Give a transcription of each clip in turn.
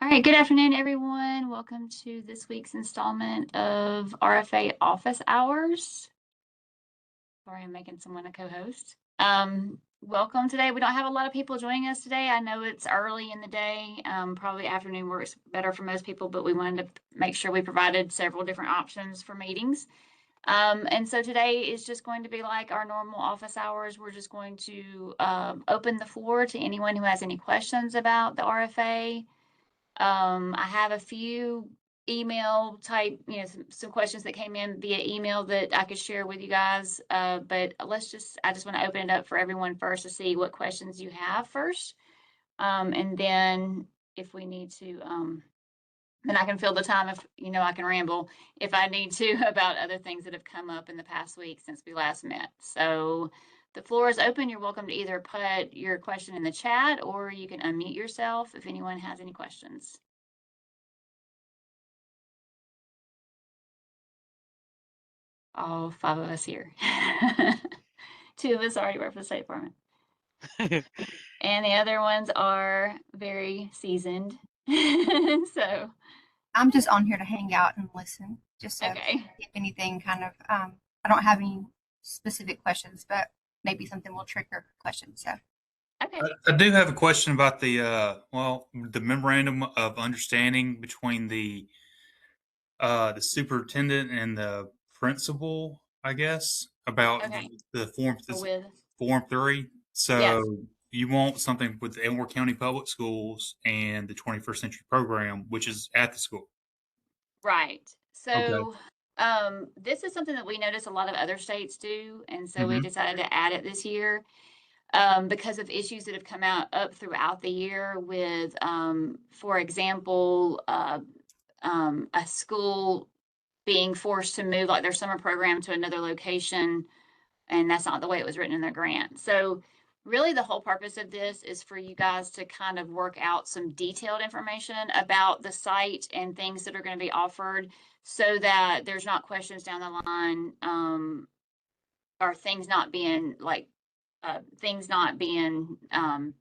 All right, good afternoon, everyone. Welcome to this week's installment of RFA Office Hours. Sorry, I'm making someone a co-host. Welcome today. We don't have a lot of people joining us today. I know it's early in the day. Probably afternoon works better for most people, but we wanted to make sure we provided several different options for meetings. And so today is just going to be like our normal office hours. We're just going to open the floor to anyone who has any questions about the RFA. I have a few email type, some questions that came in via email that I could share with you guys. But I just want to open it up for everyone first to see what questions you have first. And then if we need to, then I can fill the time if, I can ramble if I need to about other things that have come up in the past week since we last met. So the floor is open. You're welcome to either put your question in the chat or you can unmute yourself if anyone has any questions. All 5 of us here. 2 of us already work for the State Department. And the other ones are very seasoned. So I'm just on here to hang out and listen, just so okay. if anything kind of, I don't have any specific questions, but maybe something will trigger questions. So, Okay. I do have a question about the memorandum of understanding between the superintendent and the principal, I guess, about Okay. the form With Form 3. So yes. you want something with the Elmore County Public Schools and the 21st Century Program, which is at the school. Right. Okay. So this is something that we notice a lot of other states do, and so we Mhm. decided to add it this year. Because of issues that have come up throughout the year with, for example, a school being forced to move like their summer program to another location, and that's not the way it was written in their grant. So really the whole purpose of this is for you guys to kind of work out some detailed information about the site and things that are going to be offered so that there's not questions down the line, or things not being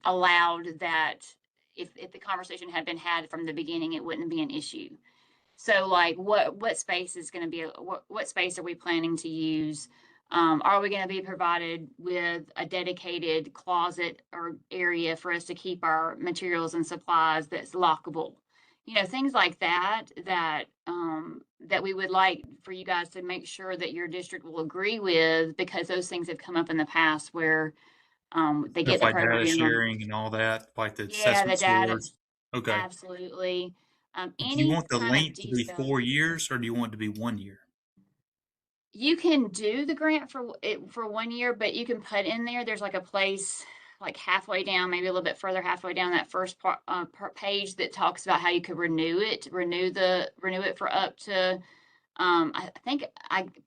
allowed that if the conversation had been had from the beginning, it wouldn't be an issue. So like what space is going to be, what space are we planning to use? Are we going to be provided with a dedicated closet or area for us to keep our materials and supplies that's lockable? Things like that, that we would like for you guys to make sure that your district will agree with, because those things have come up in the past where they get Stuff the like data program. sharing and all that, like the Yeah, the assessment data, scores. Okay. absolutely. Do you Any want the kind of length to be detail. 4 years or do you want it to be 1 year? You can do the grant for it for 1 year, but you can put in there, there's like a place like halfway down, maybe a little bit further halfway down that first part, page that talks about how you could renew it for up to, I think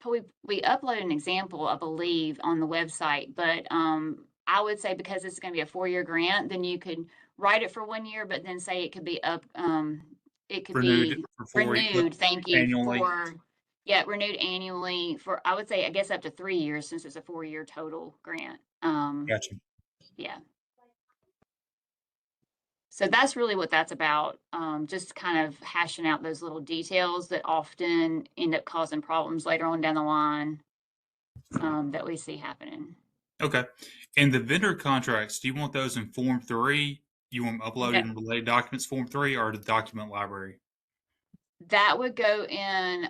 we uploaded an example, I believe, on the website, but I would say because it's going to be a 4-year grant, then you could write it for 1 year, but then say it could be it could Renewed be for 4 renewed. Thank you annually? for, yeah, renewed annually for, I would say, I guess up to 3 years since it's a 4-year total grant. Gotcha. Yeah. So that's really what that's about. Just kind of hashing out those little details that often end up causing problems later on down the line, that we see happening. Okay. And the vendor contracts, do you want those in Form 3? You want them uploaded in related documents Form 3 or the document library? That would go in,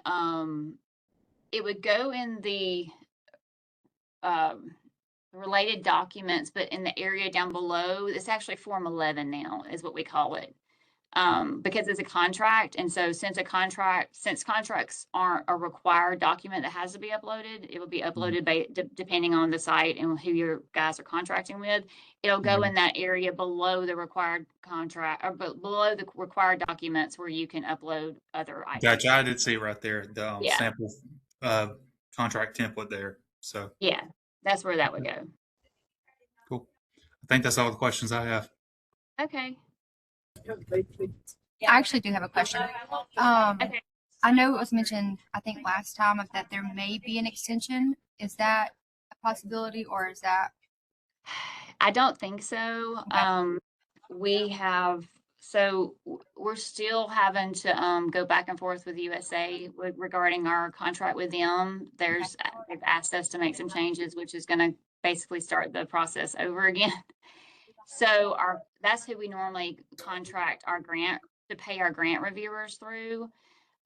it would go in the related documents, but in the area down below, it's actually Form 11 now, is what we call it. Because it's a contract, and so since contracts aren't a required document that has to be uploaded, it will be uploaded by depending on the site and who your guys are contracting with. It'll go in that area below the required contract, or below the required documents where you can upload other items. Gotcha. I did see it right there, the Yeah. sample contract template there. So Yeah, that's where that would go. cool. I think that's all the questions I have. Okay. I actually do have a question. Okay. I know it was mentioned, I think last time, that there may be an extension. Is that a possibility, or is that? I don't think so. Okay. We have So we're still having to go back and forth with USA regarding our contract with them. They've asked us to make some changes, which is going to basically start the process over again. So that's who we normally contract our grant to pay our grant reviewers through.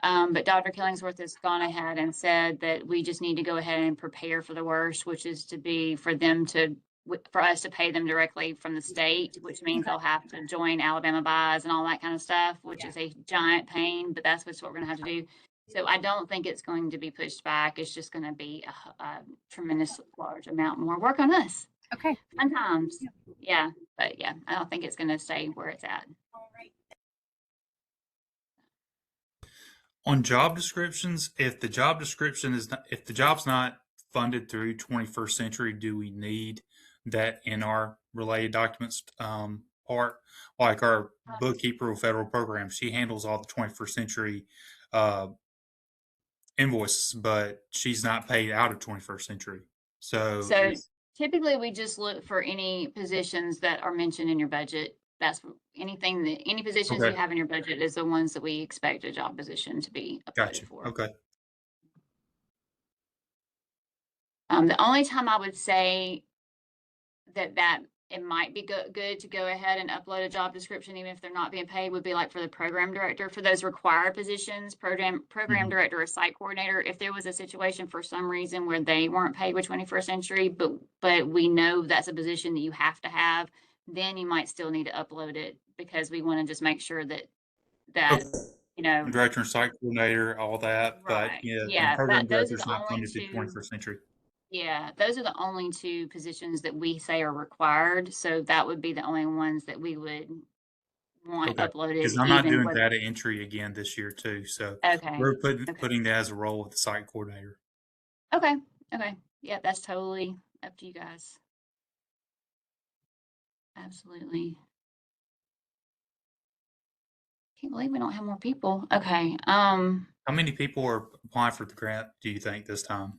But Dr. Killingsworth has gone ahead and said that we just need to go ahead and prepare for the worst, which is for us to pay them directly from the state, which means they'll have to join Alabama buys and all that kind of stuff, which is a giant pain, but that's what we're going to have to do. So I don't think it's going to be pushed back. It's just going to be a tremendous large amount more work on us. Okay. Fun times. Yeah. But yeah, I don't think it's going to stay where it's at. On job descriptions, if the job's not funded through 21st Century, do we need that in our related documents part? Like our bookkeeper of federal programs, she handles all the 21st Century invoices, but she's not paid out of 21st Century. So typically we just look for any positions that are mentioned in your budget. That's any positions you have in your budget is the ones that we expect a job position to be uploaded for. Okay. The only time I would say that it might be good to go ahead and upload a job description, even if they're not being paid, would be like for the program director, for those required positions, program director or site coordinator. If there was a situation for some reason where they weren't paid with 21st Century, but we know that's a position that you have to have, then you might still need to upload it, because we want to just make sure that director and site coordinator, all that, right. But the program director's not funded through 21st Century. Yeah, those are the only two positions that we say are required. So that would be the only ones that we would want uploaded. Because I'm not doing data entry again this year too. So we're putting that as a role with the site coordinator. Okay. Yeah, that's totally up to you guys. Absolutely. Can't believe we don't have more people. Okay. How many people are applying for the grant, do you think, this time?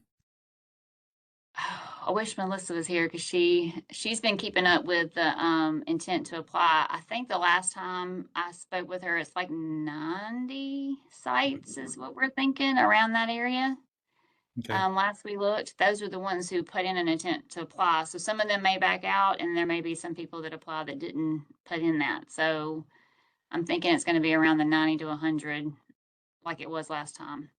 I wish Melissa was here, because she's been keeping up with the intent to apply. I think the last time I spoke with her, it's like 90 sites is what we're thinking, around that area. Okay. Last we looked, those were the ones who put in an intent to apply. So some of them may back out, and there may be some people that apply that didn't put in that. So I'm thinking it's going to be around the 90 to 100, like it was last time.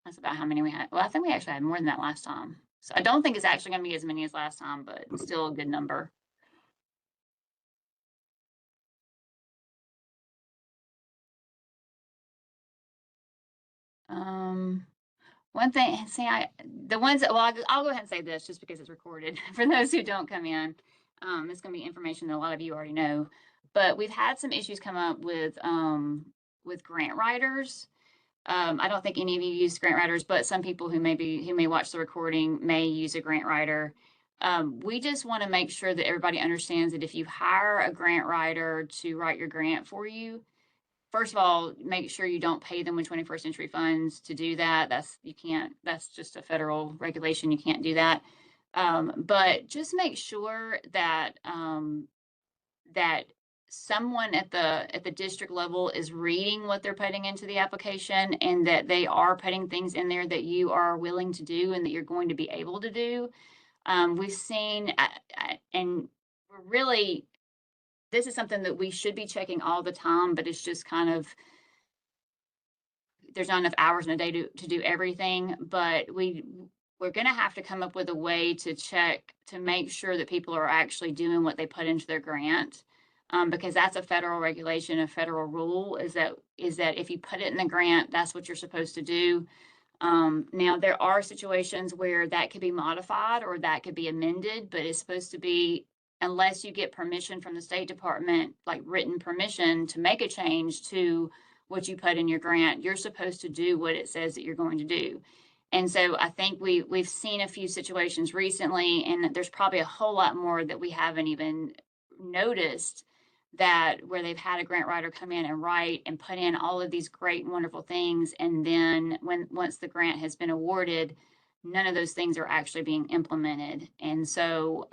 That's about how many we had. Well, I think we actually had more than that last time. So I don't think it's actually going to be as many as last time, but still a good number. One thing, I'll go ahead and say this just because it's recorded for those who don't come in. It's going to be information that a lot of you already know, but we've had some issues come up with grant writers. I don't think any of you use grant writers, but some people who may watch the recording may use a grant writer. We just want to make sure that everybody understands that if you hire a grant writer to write your grant for you, first of all, make sure you don't pay them with 21st Century funds to do that. That's just a federal regulation. You can't do that. But just make sure that that someone at the district level is reading what they're putting into the application, and that they are putting things in there that you are willing to do and that you're going to be able to do. We've seen, and we're really, this is something that we should be checking all the time, but it's just kind of, there's not enough hours in a day to do everything. But we're going to have to come up with a way to check to make sure that people are actually doing what they put into their grant. Because that's a federal regulation, a federal rule is that if you put it in the grant, that's what you're supposed to do. Now there are situations where that could be modified or that could be amended, but it's supposed to be, unless you get permission from the State Department, like written permission to make a change to what you put in your grant, you're supposed to do what it says that you're going to do. And so I think we've seen a few situations recently, and there's probably a whole lot more that we haven't even noticed, that where they've had a grant writer come in and write and put in all of these great, wonderful things. And then once the grant has been awarded, none of those things are actually being implemented. And so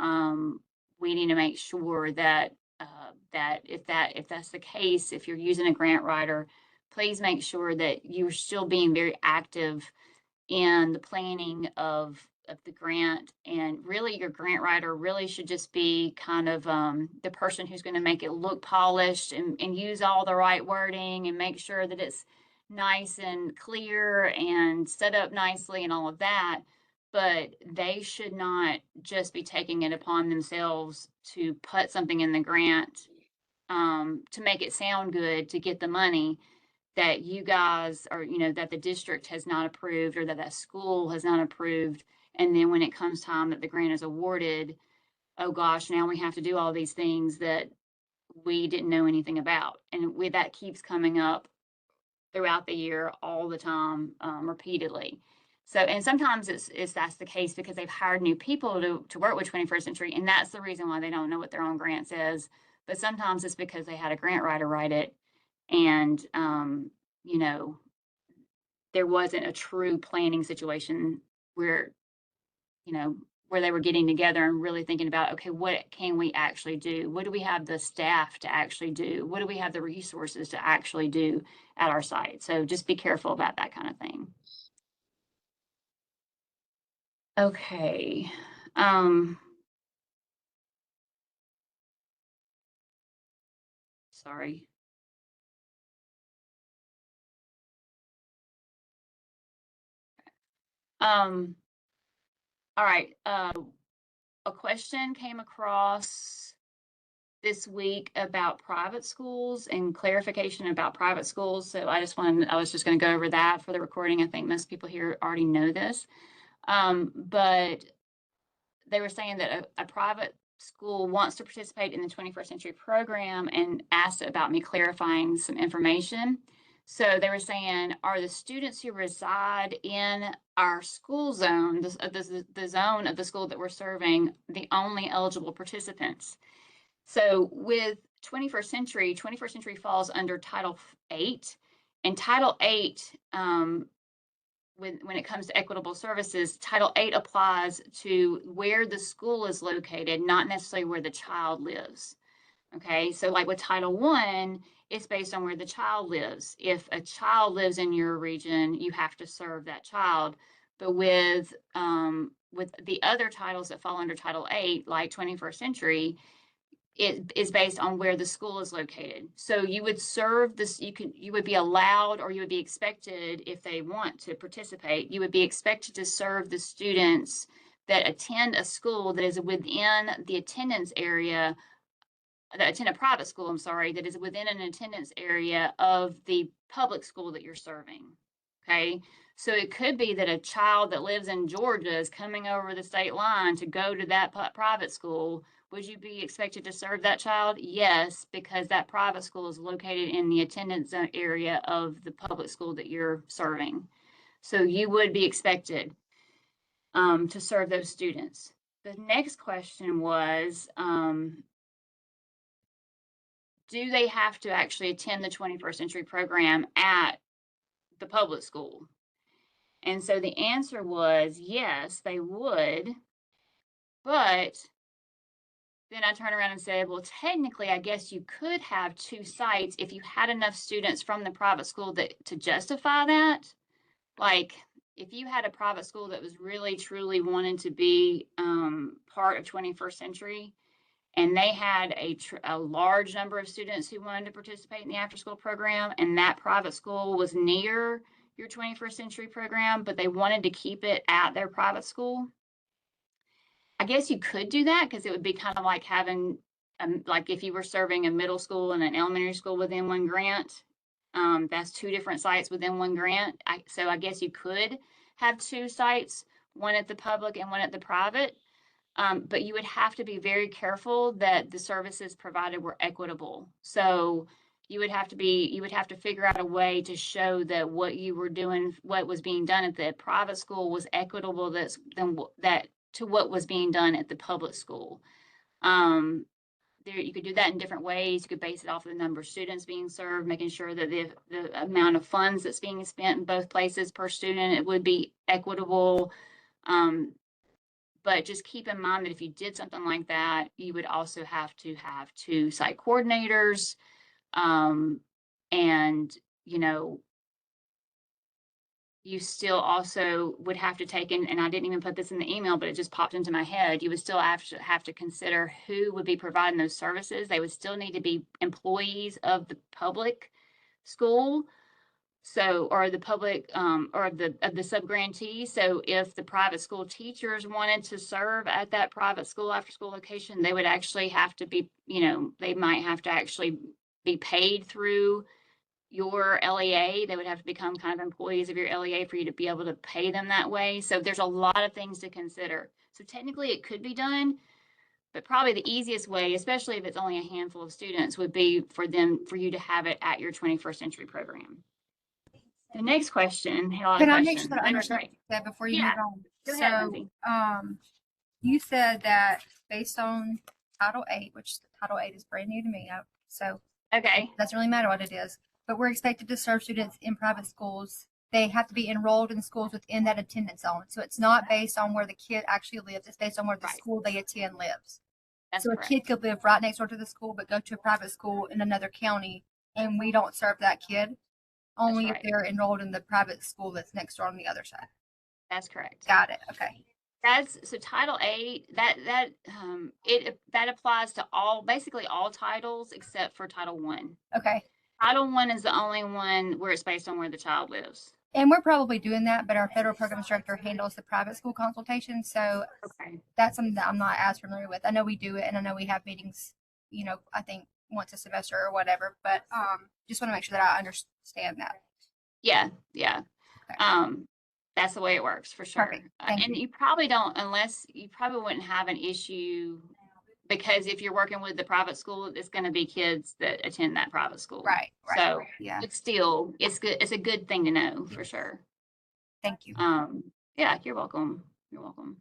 we need to make sure that that if that's the case, if you're using a grant writer, please make sure that you're still being very active in the planning of the grant. And really, your grant writer really should just be kind of the person who's going to make it look polished and use all the right wording and make sure that it's nice and clear and set up nicely and all of that. But they should not just be taking it upon themselves to put something in the grant to make it sound good to get the money that you guys are, that the district has not approved or that school has not approved. And then when it comes time that the grant is awarded, oh gosh, now we have to do all these things that we didn't know anything about. And that keeps coming up throughout the year all the time, repeatedly. So, and sometimes that's the case because they've hired new people to work with 21st Century, and that's the reason why they don't know what their own grant says. But sometimes it's because they had a grant writer write it, and there wasn't a true planning situation where where they were getting together and really thinking about, okay, what can we actually do? What do we have the staff to actually do? What do we have the resources to actually do at our site? So just be careful about that kind of thing. Okay. Sorry. All right. A question came across this week about private schools and clarification about private schools. So I was just going to go over that for the recording. I think most people here already know this. But they were saying that a private school wants to participate in the 21st Century program and asked about me clarifying some information. So they were saying, are the students who reside in our school zone, the zone of the school that we're serving, the only eligible participants? So with 21st Century falls under Title 8, and Title 8, when it comes to equitable services, Title 8 applies to where the school is located, not necessarily where the child lives. Okay, so like with Title 1, it's based on where the child lives. If a child lives in your region, you have to serve that child. But with the other titles that fall under Title 8, like 21st Century, it is based on where the school is located. So you would serve this, you would be allowed, or you would be expected, if they want to participate, you would be expected to serve the students that attend a school that is within the attendance area, that attend a private school, that is within an attendance area of the public school that you're serving. Okay. So it could be that a child that lives in Georgia is coming over the state line to go to that private school. Would you be expected to serve that child? Yes, because that private school is located in the attendance area of the public school that you're serving. So you would be expected to serve those students. The next question was, do they have to actually attend the 21st Century program at the public school? And so the answer was yes, they would. But then I turn around and say, well, technically, I guess you could have two sites if you had enough students from the private school to justify that. Like, if you had a private school that was really, truly wanting to be part of 21st Century, and they had a large number of students who wanted to participate in the after-school program, and that private school was near your 21st Century program, but they wanted to keep it at their private school, I guess you could do that, because it would be kind of like having, like if you were serving a middle school and an elementary school within one grant, that's two different sites within one grant. So I guess you could have two sites, one at the public and one at the private. But you would have to be very careful that the services provided were equitable. So you would have to figure out a way to show that what you were doing, what was being done at the private school was equitable that to what was being done at the public school. You could do that in different ways. You could base it off of the number of students being served, making sure that the amount of funds that's being spent in both places per student, it would be equitable. But just keep in mind that if you did something like that, you would also have to have 2 site coordinators. And, you know, you still also would have to take in, and I didn't even put this in the email, but it just popped into my head. You would still have to consider who would be providing those services. They would still need to be employees of the public school. So, or the public, or of the sub-grantee. So if the private school teachers wanted to serve at that private school after school location, they would actually have to be, you know, they might have to actually be paid through your LEA. They would have to become kind of employees of your LEA for you to be able to pay them that way. So there's a lot of things to consider. So technically it could be done, but probably the easiest way, especially if it's only a handful of students, would be for you to have it at your 21st century program. The next question, a lot of Can I make questions. sure that I They were understand great. that before you Yeah. move on? Go ahead, Lindsay. You said that based on Title VIII, which Title VIII is brand new to me, so Okay. it doesn't really matter what it is, but we're expected to serve students in private schools. They have to be enrolled in schools within that attendance zone. So it's not based on where the kid actually lives. It's based on where the Right. school they attend lives. That's So correct. a kid could live right next door to the school, but go to a private school in another county, and we don't serve that kid. Only right. if they're enrolled in the private school that's next door on the other side. That's correct. Got it. Okay. That's so Title VIII, that applies to basically all titles except for Title I. Okay. Title I is the only one where it's based on where the child lives. And we're probably doing that, but our federal programs director handles the private school consultation. So Okay. that's something that I'm not as familiar with. I know we do it, and I know we have meetings, you know, I think once a semester or whatever, but just want to make sure that I understand that. Yeah. Okay. That's the way it works for sure. Perfect. Thank And you. you probably wouldn't have an issue, because if you're working with the private school, it's going to be kids that attend that private school. Right. So Yeah. it's still, it's good. It's a good thing to know for sure. Thank you. Yeah, you're welcome. You're welcome.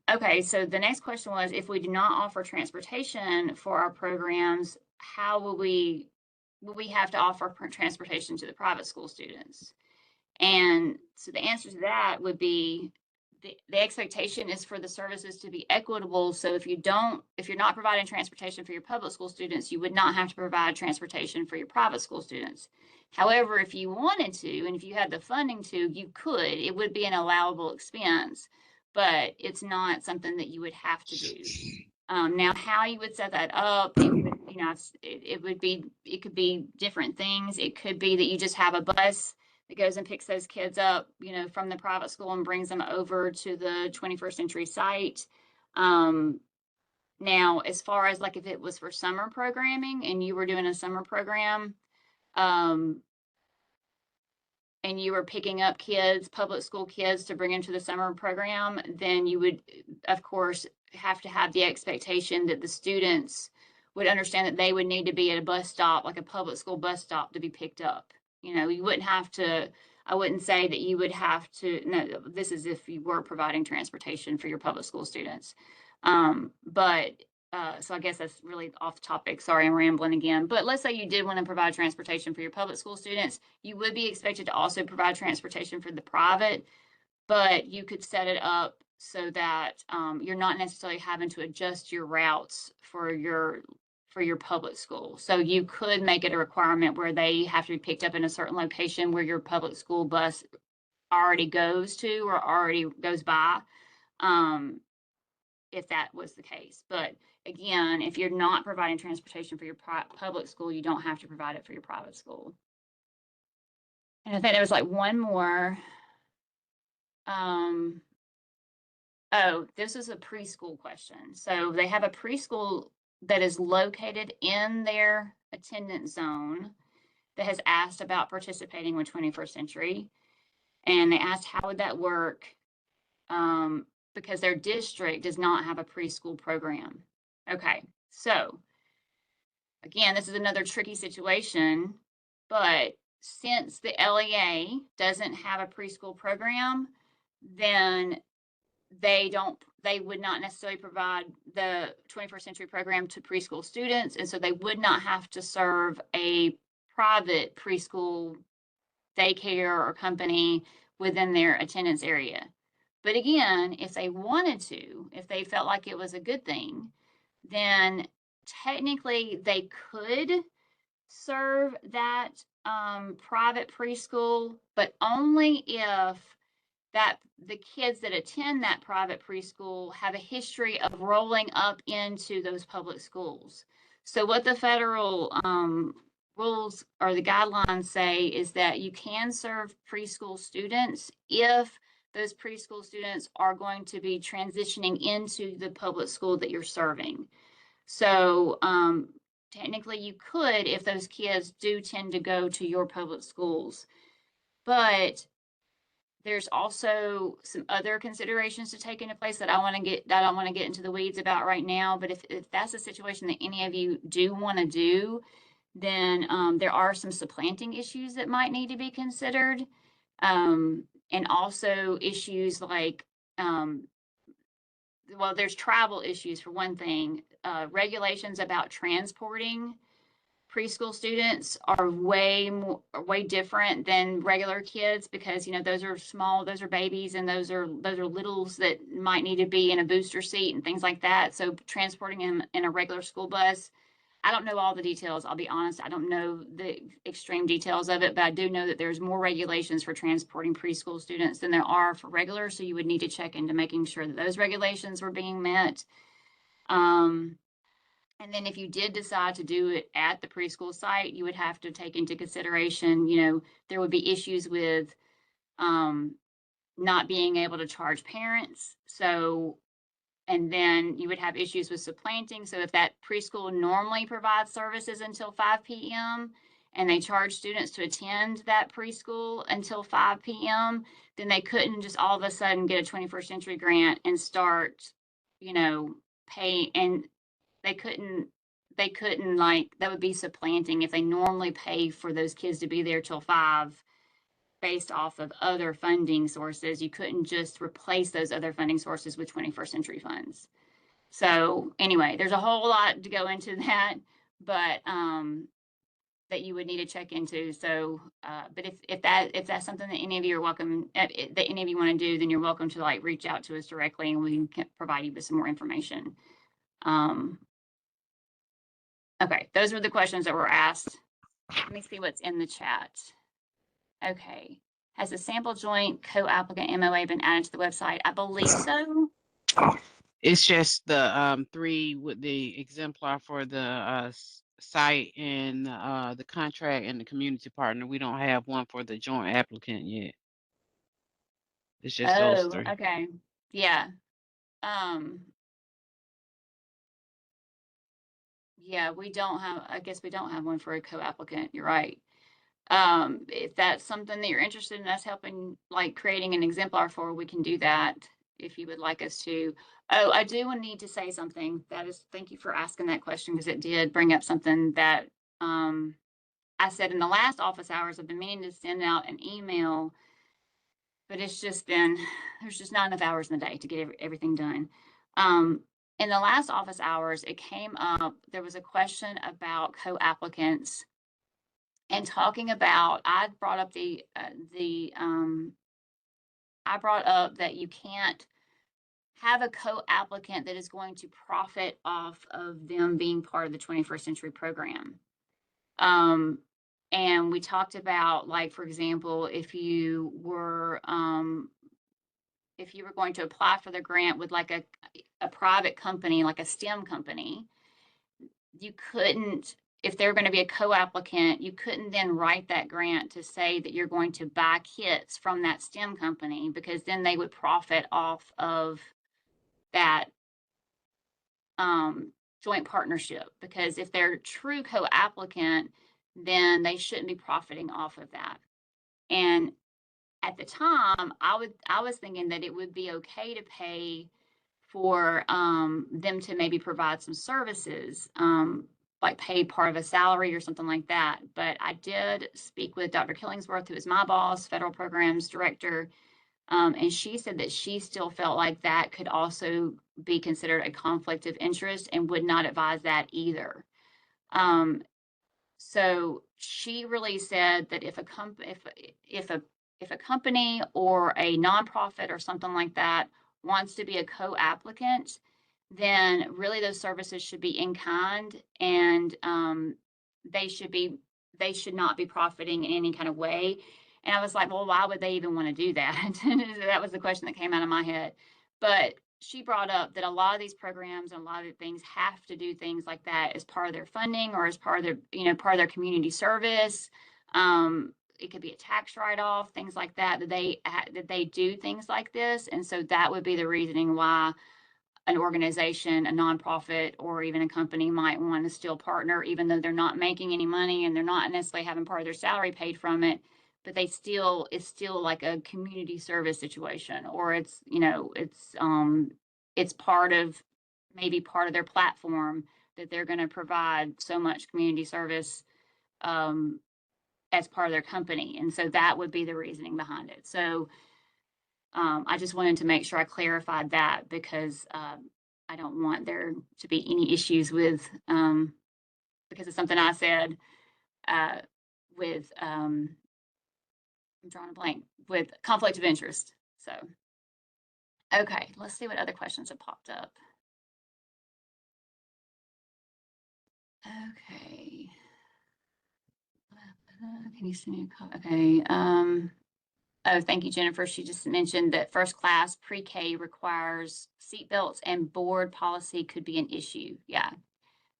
Okay, so the next question was, if we do not offer transportation for our programs, how will we have to offer transportation to the private school students? And so the answer to that would be the expectation is for the services to be equitable. So if you're not providing transportation for your public school students, you would not have to provide transportation for your private school students. However, if you wanted to, and if you had the funding to, you could. It would be an allowable expense, but it's not something that you would have to do. Now, how you would set that up, it could be different things. It could be that you just have a bus that goes and picks those kids up, you know, from the private school and brings them over to the 21st century site. Now, as far as like if it was for summer programming and you were doing a summer program, and you were picking up public school kids to bring into the summer program, then you would, of course, have to have the expectation that the students would understand that they would need to be at a bus stop, like a public school bus stop, to be picked up. You know, you wouldn't have to, I wouldn't say that you would have to, no, this is if you were providing transportation for your public school students. So I guess that's really off topic. Sorry, I'm rambling again. But let's say you did want to provide transportation for your public school students, you would be expected to also provide transportation for the private, but you could set it up so that you're not necessarily having to adjust your routes for your public school. So you could make it a requirement where they have to be picked up in a certain location where your public school bus already goes to or already goes by, if that was the case. But again, if you're not providing transportation for your public school, you don't have to provide it for your private school. And I think there was like one more. Oh, this is a preschool question. So they have a preschool that is located in their attendance zone that has asked about participating with 21st century. And they asked how would that work, because their district does not have a preschool program. Okay, so again, this is another tricky situation, but since the LEA doesn't have a preschool program, then they would not necessarily provide the 21st century program to preschool students. And so they would not have to serve a private preschool daycare or company within their attendance area. But again, if they wanted to, if they felt like it was a good thing, then technically they could serve that private preschool, but only if that the kids that attend that private preschool have a history of rolling up into those public schools. So what the federal rules or the guidelines say is that you can serve preschool students if those preschool students are going to be transitioning into the public school that you're serving. So technically you could if those kids do tend to go to your public schools. But there's also some other considerations to take into place that I want to get into the weeds about right now. But if that's a situation that any of you do want to do, then there are some supplanting issues that might need to be considered. And also issues like, well, there's travel issues for one thing. Regulations about transporting preschool students are way different than regular kids because those are small, those are babies, and those are littles that might need to be in a booster seat and things like that. So transporting them in a regular school bus, I don't know all the details. I'll be honest, I don't know the extreme details of it, but I do know that there's more regulations for transporting preschool students than there are for regular. So you would need to check into making sure that those regulations were being met. And then if you did decide to do it at the preschool site, you would have to take into consideration, there would be issues with not being able to charge parents. So, and then you would have issues with supplanting. So if that preschool normally provides services until 5 p.m. and they charge students to attend that preschool until 5 p.m., then they couldn't just all of a sudden get a 21st century grant and start, pay, and they couldn't like, that would be supplanting if they normally pay for those kids to be there till 5 based off of other funding sources. You couldn't just replace those other funding sources with 21st century funds. So anyway, there's a whole lot to go into that, but that you would need to check into. So, but if that's something that any of you are welcome, that any of you want to do, then you're welcome to like reach out to us directly and we can provide you with some more information. Okay, those were the questions that were asked. Let me see what's in the chat. Okay. Has the sample joint co-applicant MOA been added to the website? I believe so. It's just the 3 with the exemplar for the site and the contract and the community partner. We don't have one for the joint applicant yet. It's just those 3. Okay. Yeah. Yeah, we don't have, I guess we don't have one for a co-applicant. You're right. If that's something that you're interested in us helping, like creating an exemplar for, we can do that if you would like us to. Oh, I do need to say something. Thank you for asking that question because it did bring up something that I said in the last office hours. I've been meaning to send out an email, but there's just not enough hours in the day to get everything done. In the last office hours, it came up, there was a question about co-applicants and talking about, I brought up that you can't have a co-applicant that is going to profit off of them being part of the 21st century program. And we talked about, like, for example, if you were going to apply for the grant with like a private company, like a STEM company, you couldn't, if they're going to be a co-applicant, you couldn't then write that grant to say that you're going to buy kits from that STEM company, because then they would profit off of that joint partnership. Because if they're a true co-applicant, then they shouldn't be profiting off of that. And at the time, I was thinking that it would be okay to pay for them to maybe provide some services, like pay part of a salary or something like that. But I did speak with Dr. Killingsworth, who is my boss, federal programs director, and she said that she still felt like that could also be considered a conflict of interest and would not advise that either. So she really said that if if a company or a nonprofit or something like that wants to be a co-applicant, then really those services should be in kind, and they should not be profiting in any kind of way. And I was like, well, why would they even want to do that? That was the question that came out of my head. But she brought up that a lot of these programs and a lot of things have to do things like that as part of their funding or as part of their, part of their community service. It could be a tax write-off, things like that, that they do things like this. And so that would be the reasoning why an organization, a nonprofit, or even a company might want to still partner, even though they're not making any money and they're not necessarily having part of their salary paid from it, but it's still like a community service situation, or it's maybe part of their platform that they're going to provide so much community service as part of their company. And so that would be the reasoning behind it. So I just wanted to make sure I clarified that, because I don't want there to be any issues with, because of something I said, with, I'm drawing a blank, with conflict of interest. So, okay, let's see what other questions have popped up. Okay. Can you send me a copy? Okay. Oh, thank you, Jennifer. She just mentioned that first class pre-K requires seatbelts, and board policy could be an issue. Yeah.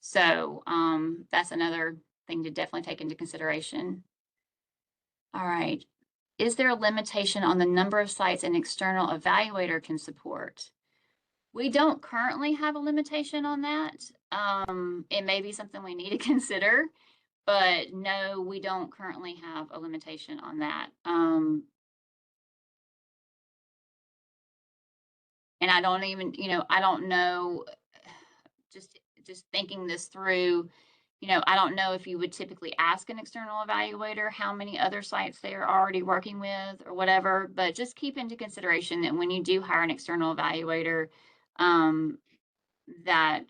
So that's another thing to definitely take into consideration. All right. Is there a limitation on the number of sites an external evaluator can support? We don't currently have a limitation on that. It may be something we need to consider, but no, we don't currently have a limitation on that. And I don't even, I don't know, just thinking this through, I don't know if you would typically ask an external evaluator how many other sites they are already working with or whatever, but just keep into consideration that when you do hire an external evaluator, that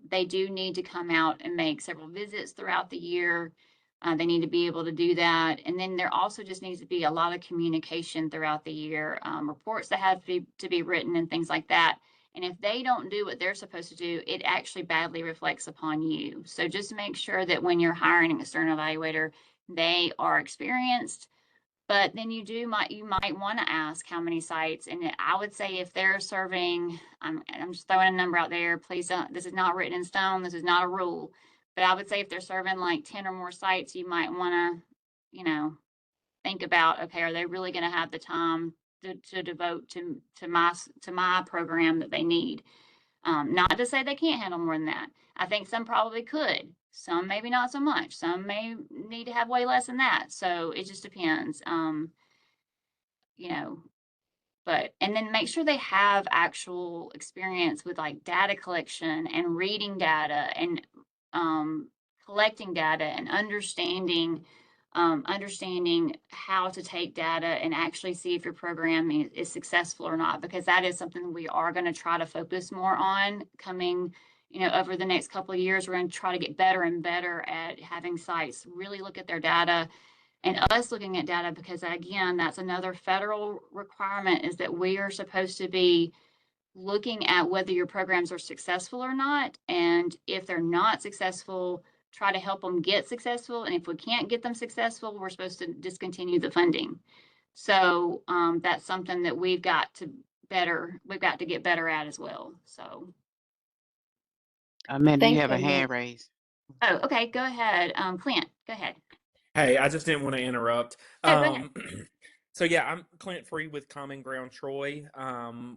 they do need to come out and make several visits throughout the year. They need to be able to do that. And then there also just needs to be a lot of communication throughout the year, reports that have to be written and things like that. And if they don't do what they're supposed to do, it actually badly reflects upon you. So just make sure that when you're hiring an external evaluator, they are experienced. But then you might want to ask how many sites. And I would say if they're serving, I'm just throwing a number out there. Please don't, this is not written in stone. This is not a rule. But I would say if they're serving like 10 or more sites, you might want to, think about, okay, are they really going to have the time to devote to my program that they need? Not to say they can't handle more than that. I think some probably could. Some maybe not so much. Some may need to have way less than that. So it just depends. You know, and then make sure they have actual experience with like data collection and reading data and collecting data and understanding how to take data and actually see if your program is successful or not, because that is something we are going to try to focus more on coming, over the next couple of years. We're going to try to get better and better at having sites really look at their data and us looking at data, because again, that's another federal requirement, is that we are supposed to be looking at whether your programs are successful or not. And if they're not successful, try to help them get successful. And if we can't get them successful, we're supposed to discontinue the funding. So that's something that we've got to get better at as well. So. Amanda, you Thanks, have a Amy. hand raised. Oh, okay. Go ahead. Clint, go ahead. Hey, I just didn't want to interrupt. Oh, go ahead. So yeah, I'm Clint Free with Common Ground Troy.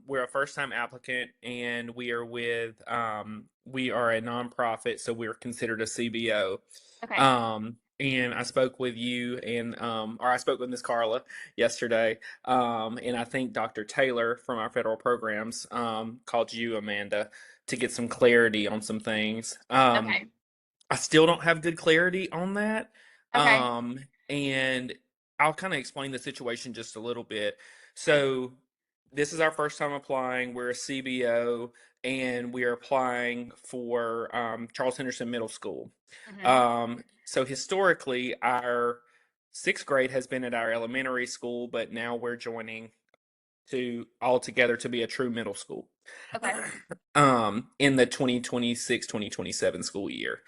We're a first-time applicant, and we are we are a nonprofit, so we're considered a CBO. Okay. And I spoke with you or I spoke with Miss Carla yesterday. And I think Dr. Taylor from our federal programs called you, Amanda, to get some clarity on some things. Okay. I still don't have good clarity on that. Okay. And I'll kind of explain the situation just a little bit. So this is our first time applying. We're a CBO, and we are applying for Charles Henderson Middle School. Mhm. So historically, our sixth grade has been at our elementary school, but now we're joining to all together to be a true middle school. Okay. In the 2026-2027 school year.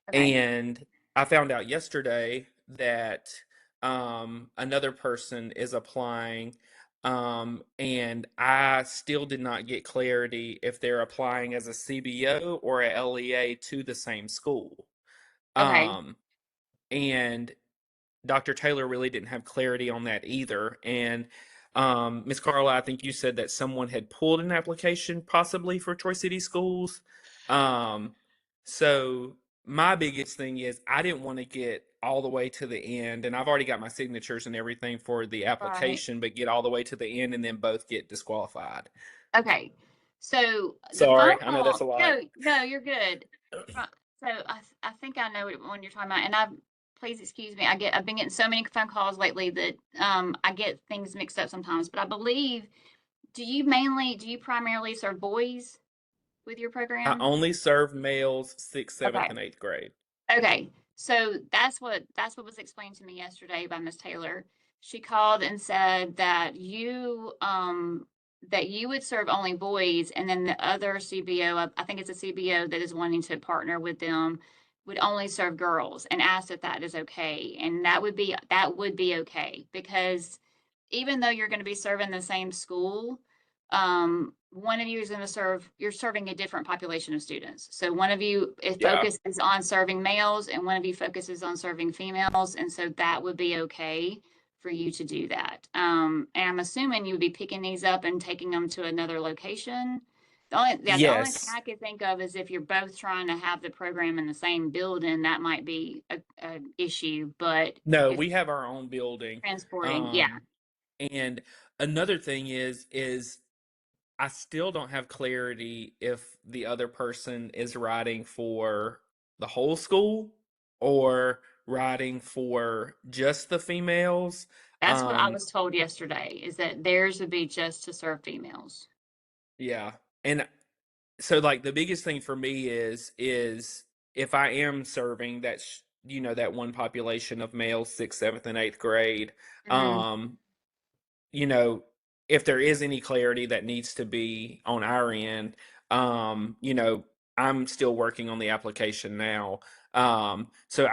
Okay. And I found out yesterday that another person is applying, and I still did not get clarity if they're applying as a CBO or a LEA to the same school. Okay. And Dr. Taylor really didn't have clarity on that either. And Ms. Carla, I think you said that someone had pulled an application possibly for Troy City Schools. So my biggest thing is I didn't want to get all the way to the end, and I've already got my signatures and everything for the Right. application, but get all the way to the end and then both get disqualified. Okay. So the Sorry, phone I know that's a call, lot. no, you're good. So I think I know what one you're talking about, and please excuse me. I've been getting so many phone calls lately that I get things mixed up sometimes. But I believe, do you primarily serve boys with your I program? only serve males 6th, 7th, Okay. and 8th grade. Okay, so that's what was explained to me yesterday by Miss Taylor. She called and said that you would serve only boys, and then the other CBO, I think it's a CBO that is wanting to partner with them, would only serve girls, and asked if that is okay, and that would be okay, because even though you're going to be serving the same school, one of you is going to you're serving a different population of students. So one of you Yeah. focuses on serving males, and one of you focuses on serving females. And so that would be okay for you to do that. And I'm assuming you would be picking these up and taking them to another location. The only thing Yes. I could think of is if you're both trying to have the program in the same building, that might be a issue. But No, if we have our own building. transporting, yeah. And another thing is I still don't have clarity if the other person is writing for the whole school or writing for just the females. That's what I was told yesterday, is that theirs would be just to serve females. Yeah. And so like the biggest thing for me is if I am serving that that one population of males 6th, 7th, and 8th grade, Mhm. you know, if there is any clarity that needs to be on our end, I'm still working on the application now. So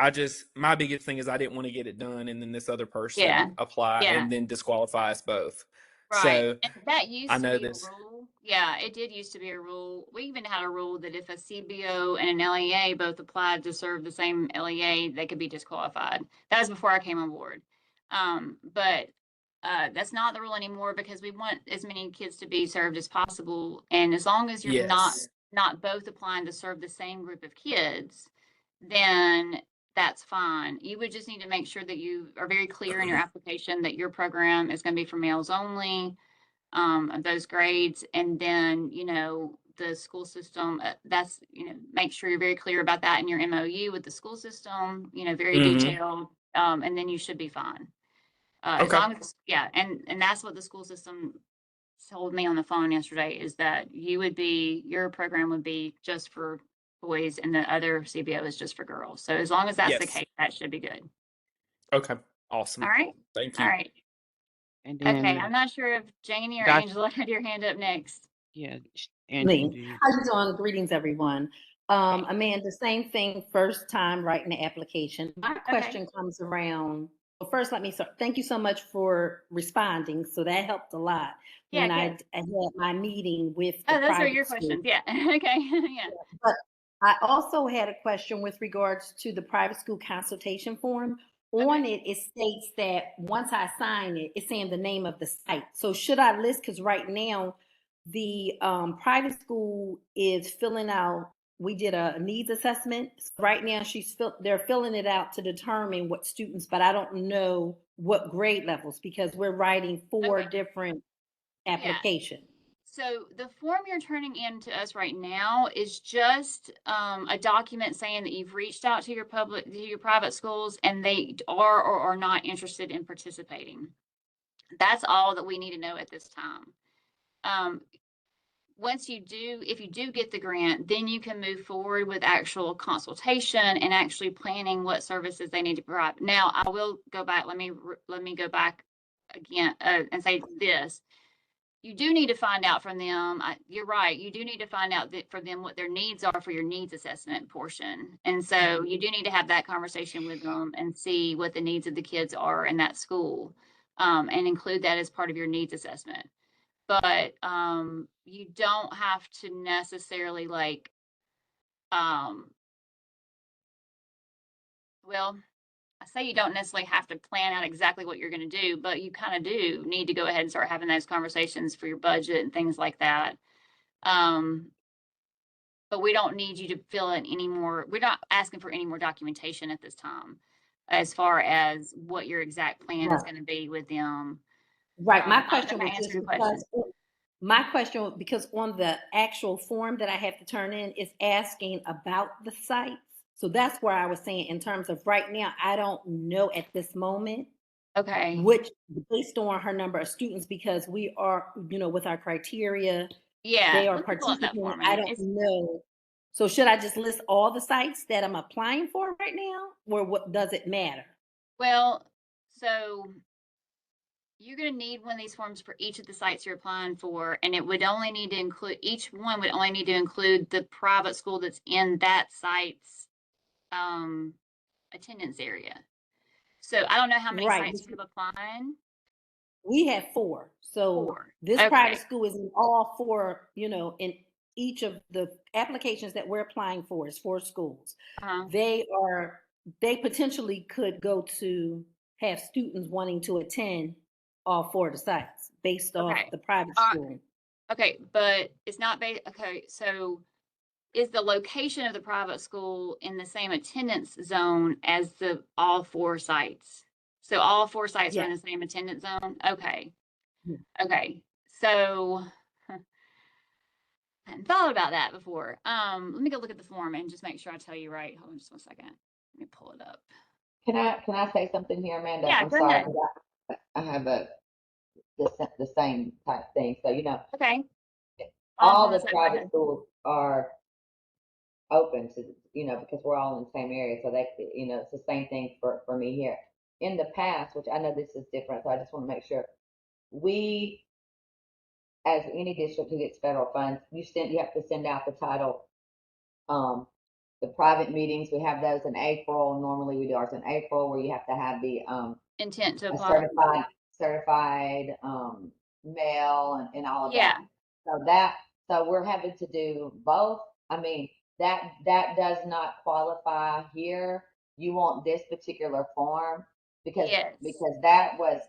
my biggest thing is I didn't want to get it done and then this other Yeah, person apply yeah. and then disqualify us both. Right, So and that I used to know be a this. rule. Yeah, it did used to be a rule. We even had a rule that if a CBO and an LEA both applied to serve the same LEA, they could be disqualified. That was before I came on board. But that's not the rule anymore, because we want as many kids to be served as possible. And as long as you're Yes. not both applying to serve the same group of kids, then that's fine. You would just need to make sure that you are very clear in your application that your program is going to be for males only, of those grades. And then, the school system, that's, make sure you're very clear about that in your MOU with the school system, very Mm-hmm. detailed. And then you should be fine. As Okay. long as, yeah. And that's what the school system told me on the phone yesterday, is that your program would be just for boys, and the other CBO is just for girls. So as long as that's the Yes. case, that should be good. Okay. Awesome. All right. Thank All you. right. And Okay. then I'm not sure if Janie or Doc- Angela had your hand up next. yeah, Angela, do Me. you? How you doing? Greetings, everyone. Amanda, same thing, first time writing the application. My question comes around, well, first let me start. Thank you so much for responding. So that helped a lot Yeah, when I good. had my meeting with the Oh, those are private your school. questions. Yeah. Okay. Yeah. But I also had a question with regards to the private school consultation form. On it, it states that once I sign it, it's saying the name of the site. So should I list, because right now the private school is filling out, we did a needs assessment. So right now they're filling it out to determine what students, but I don't know what grade levels, because we're writing 4 different applications. So the form you're turning in to us right now is just a document saying that you've reached out to your private schools, and they are or are not interested in participating. That's all that we need to know at this time. once you do, if you do get the grant, then you can move forward with actual consultation and actually planning what services they need to provide. Now, I will go back. Let me go back again and say this. You do need to find out from them. You're right. You do need to find out from them what their needs are for your needs assessment portion. And so you do need to have that conversation with them and see what the needs of the kids are in that school, and include that as part of your needs assessment. But you don't have to necessarily like, well, I say you don't necessarily have to plan out exactly what you're going to do, but you kind of do need to go ahead and start having those conversations for your budget and things like that. But we don't need you to fill in any more. We're not asking for any more documentation at this time, as far as what your exact plan is going to be with them. Right. My I question don't know if I was answered just your question. because my question, because on the actual form that I have to turn in is asking about the sites. So that's where I was saying in terms of right now, I don't know at this moment Okay. which, based on her number of students, because we are, with our criteria, Yeah. they are Let me pull up that participating. form I again. don't know. So should I just list all the sites that I'm applying for right now, or what does it matter? Well, so you're going to need one of these forms for each of the sites you're applying for, and it would only need to include, each one would only need to include the private school that's in that site's attendance area. So I don't know how many Right. sites you have applying. We have 4. So 4. this Okay. private school is in all 4, in each of the applications that we're applying for is 4 schools. They potentially could go to have students wanting to attend all 4 of the sites based off Okay. the private school. Okay, but it's not based. Okay, so is the location of the private school in the same attendance zone as the all 4 sites? So all 4 sites are in the same attendance zone? Okay. Okay. So I hadn't thought about that before. Let me go look at the form and just make sure I tell you right. Hold on just 1 second. Let me pull it up. Can I say something here, Amanda? Yeah, I'm go sorry, ahead. 'cause I have the same type thing. So Okay. all the So go private ahead. schools are open to because we're all in the same area. So it's the same thing for me here. In the past, which I know this is different, so I just want to make sure we, as any district who gets federal funds, you have to send out the title. The private meetings, we have those in April. Normally we do ours in April, where you have to have the Intent to a apply. certified mail and all of Yeah. that. So we're having to do both. I mean, that does not qualify here. You want this particular form because Yes. that was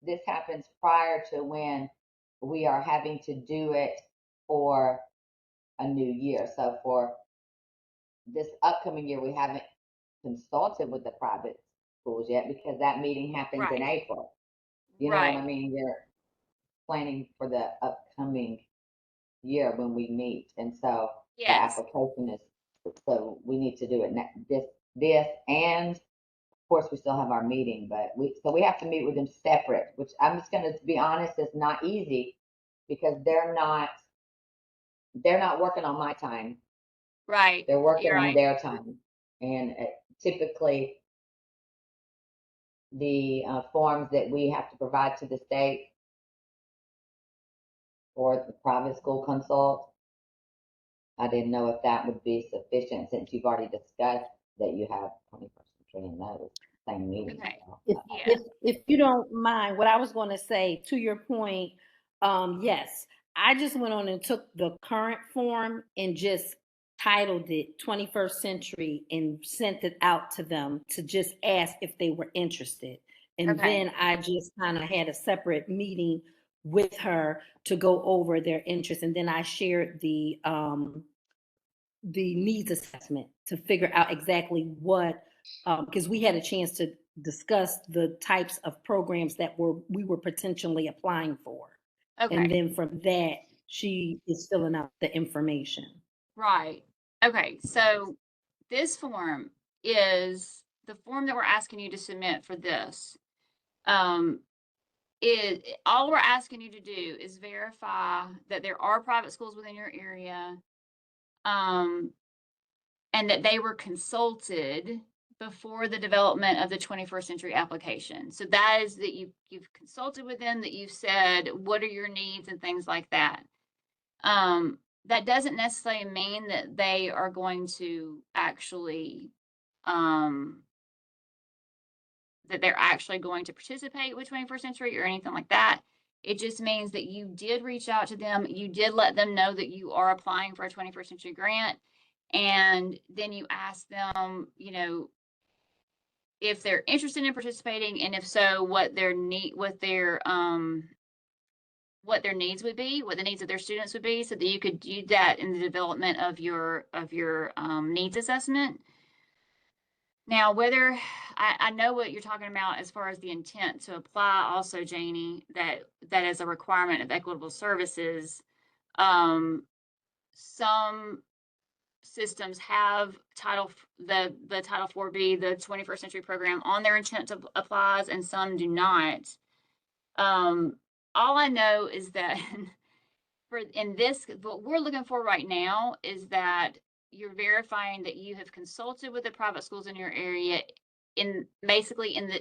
this happens prior to when we are having to do it for a new year. So for this upcoming year, we haven't consulted with the private schools yet because that meeting happens in Right. April. You know what I mean? We're planning for the upcoming year when we meet, and so the Yes. application is. So we need to do it this, and of course we still have our meeting, but we have to meet with them separate. Which I'm just going to be honest, is not easy because they're not working on my time. Right. They're working You're on right. their time, and typically the forms that we have to provide to the state or the private school consult, I didn't know if that would be sufficient since you've already discussed that you have 21st century in those same meeting. Okay. If, Yeah. if you don't mind, what I was going to say to your point, yes, I just went on and took the current form and just titled it 21st Century and sent it out to them to just ask if they were interested. And Okay. then I just kind of had a separate meeting with her to go over their interest. And then I shared the needs assessment to figure out exactly what, because we had a chance to discuss the types of programs that we were potentially applying for. Okay. And then from that, she is filling out the information. Right. Okay. So this form is the form that we're asking you to submit for this. is all we're asking you to do is verify that there are private schools within your area, and that they were consulted before the development of the 21st century application. So that is that you've consulted with them, that you've said, what are your needs and things like that. That doesn't necessarily mean that they are going to actually, that they're actually going to participate with 21st century or anything like that. It just means that you did reach out to them. You did let them know that you are applying for a 21st century grant. And then you ask them, you know, if they're interested in participating, and if so, what their needs would be, what the needs of their students would be, so that you could do that in the development of your needs assessment. Now, whether I know what you're talking about as far as the intent to apply, also, Janie, that is a requirement of equitable services. Some systems have the Title 4B, the 21st century program, on their intent to applies, and some do not. All I know is that what we're looking for right now is that you're verifying that you have consulted with the private schools in your area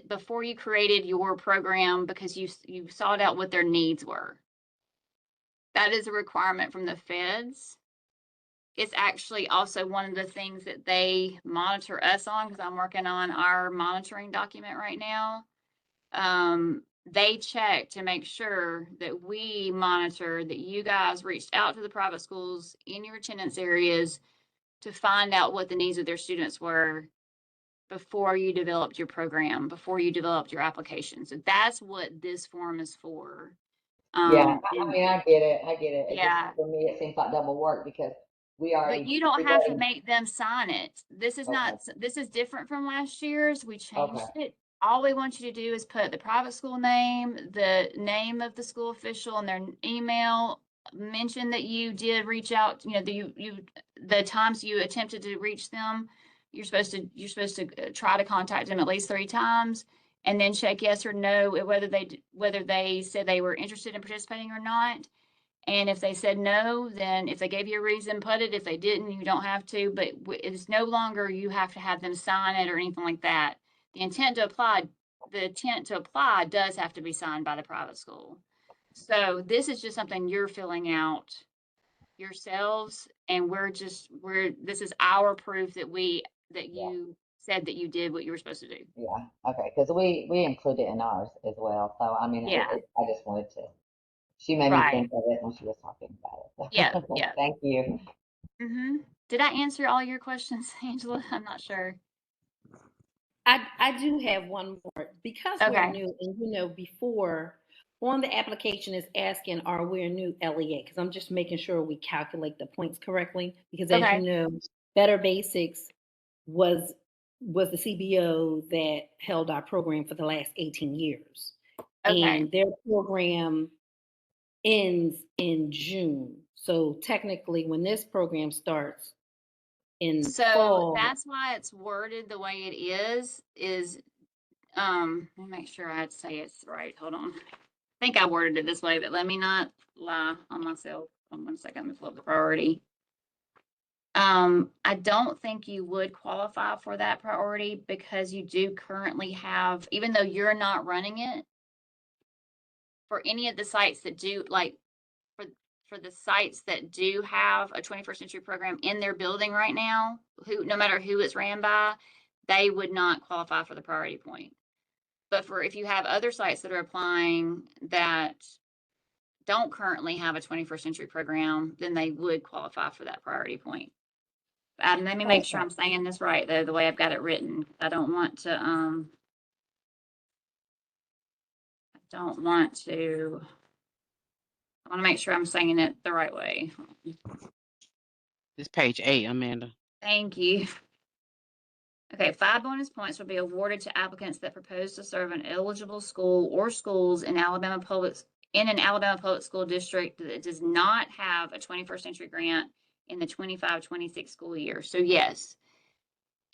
before you created your program, because you sought out what their needs were. That is a requirement from the feds. It's actually also one of the things that they monitor us on, because I'm working on our monitoring document right now. They check to make sure that we monitor that you guys reached out to the private schools in your attendance areas to find out what the needs of their students were before you developed your program, before you developed your application. So that's what this form is for. Yeah, I mean, I get it. It Yeah. just, for me, it seems like double work because we already. But you don't have to make them sign it. This is not, this is different from last year's. We changed it. All we want you to do is put the private school name, the name of the school official, and their email. Mention that you did reach out, you know, the times you attempted to reach them. You're supposed to try to contact them at least 3 times, and then check yes or no whether they said they were interested in participating or not. And if they said no, then if they gave you a reason, put it. If they didn't, you don't have to. But it's no longer you have to have them sign it or anything like that. The intent to apply does have to be signed by the private school. So this is just something you're filling out yourselves, and this is our proof that you said that you did what you were supposed to do. Yeah. Okay. Because we include it in ours as well. So I mean, Yeah. I just wanted to. She made me think of it when she was talking about it. Yeah. Yeah. Thank you. Mm-hmm. Did I answer all your questions, Angela? I'm not sure. I do have one more, because we're new, and you know, before on the application is asking, are we a new LEA? Because I'm just making sure we calculate the points correctly. Because as you know, Better Basics was the CBO that held our program for the last 18 years. And their program ends in June. So technically, when this program starts in fall, that's why it's worded the way it is let me make sure I say it's right. Hold on. I think I worded it this way, but let me not lie on myself. Hold on 1 second. Let me pull up the priority. I don't think you would qualify for that priority, because you do currently have, even though you're not running it, for any of the sites that do, like for the sites that do have a 21st century program in their building right now, no matter who it's ran by, they would not qualify for the priority point. But if you have other sites that are applying that don't currently have a 21st century program, then they would qualify for that priority point. Let me make sure I'm saying this right, though, the way I've got it written. I want to make sure I'm saying it the right way. It's page 8, Amanda. Thank you. Okay, 5 bonus points will be awarded to applicants that propose to serve an eligible school or schools in an Alabama public school district that does not have a 21st century grant in the 25-26 school year. So yes,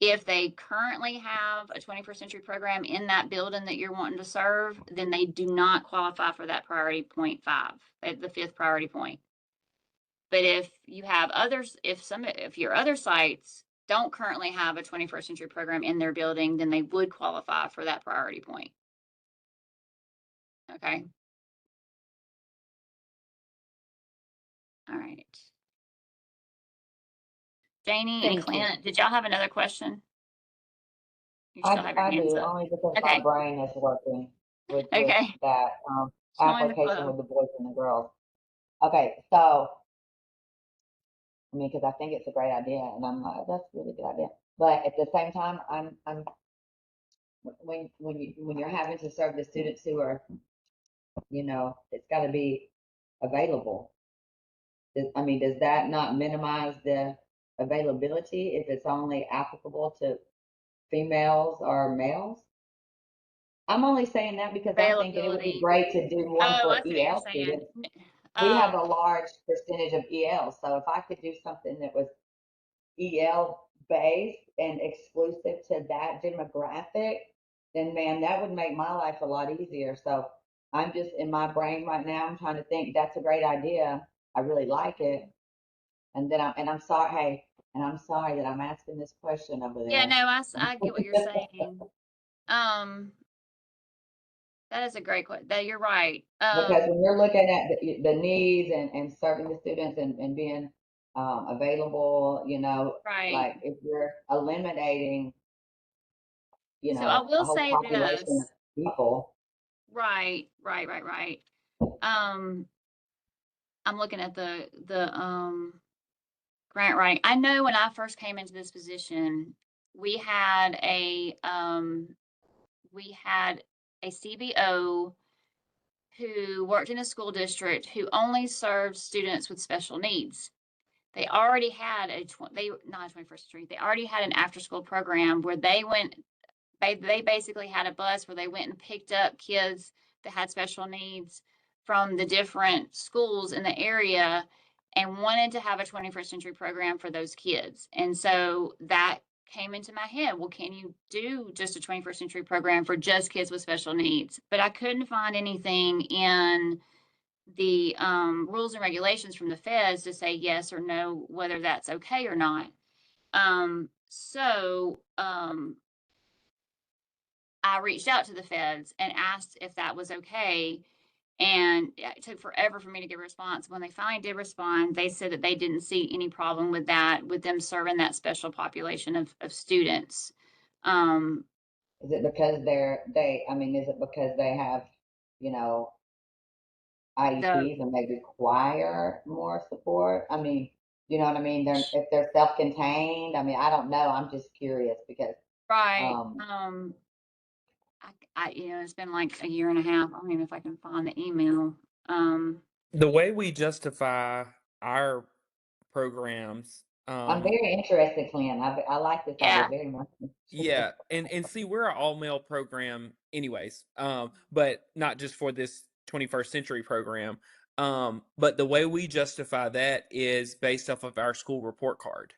If they currently have a 21st century program in that building that you're wanting to serve, then they do not qualify for that priority point 5, the 5th priority point. But if you have others, if your other sites don't currently have a 21st century program in their building, then they would qualify for that priority point. Okay. All right. Janie and Thank you. Clint, did y'all have another question? You still have your I hands do, up. only because my Okay. brain is working with Okay. that Join the application club. with the boys and the girls. Okay, so I mean, because I think it's a great idea, and I'm like, that's a really good idea. But at the same time, I'm when you're having to serve the students who are, you know, it's got to be available. I mean, does that not minimize the availability if it's only applicable to females or males? I'm only saying that because I'm thinking it would be Availability. great to do one Oh, for I see what you're EL saying. students. We have a Um, large percentage of EL, so if I could do something that was EL based and exclusive to that demographic, then man, that would make my life a lot easier. So I'm just in my brain right now, I'm trying to think that's a great idea. I really like it. And then I'm sorry, hey, and I'm sorry that I'm asking this question over yeah, there. no, I get what you're saying. Um, that is a great question. That you're right. Because when you're looking at the needs and serving the students and being available, you know, Right. like if you're eliminating, you So I know, a will whole say population of this. people. Right. Um, I'm looking at the grant writing. I know when I first came into this position, we had a CBO who worked in a school district who only served students with special needs. They already had not a 21st century. They already had an after school program where they basically had a bus where they went and picked up kids that had special needs from the different schools in the area and wanted to have a 21st century program for those kids. And so that came into my head. Well, can you do just a 21st century program for just kids with special needs? But I couldn't find anything in the rules and regulations from the feds to say yes or no, whether that's okay or not. I reached out to the feds and asked if that was okay. And it took forever for me to get a response. When they finally did respond, they said that they didn't see any problem with that, with them serving that special population of students. Is it because I mean, is it because they have, you know, The IEPs and they require more support? I mean, you know what I mean? If they're self-contained, I mean, I don't know. I'm just curious because, right. um, It's been like a year and a half. I don't even know if I can find the email. The way we justify our programs, I'm very interested, Clint. I like this idea Yeah. very much. yeah, and see, we're an all male program, anyways. But not just for this 21st century program. But the way we justify that is based off of our school report card.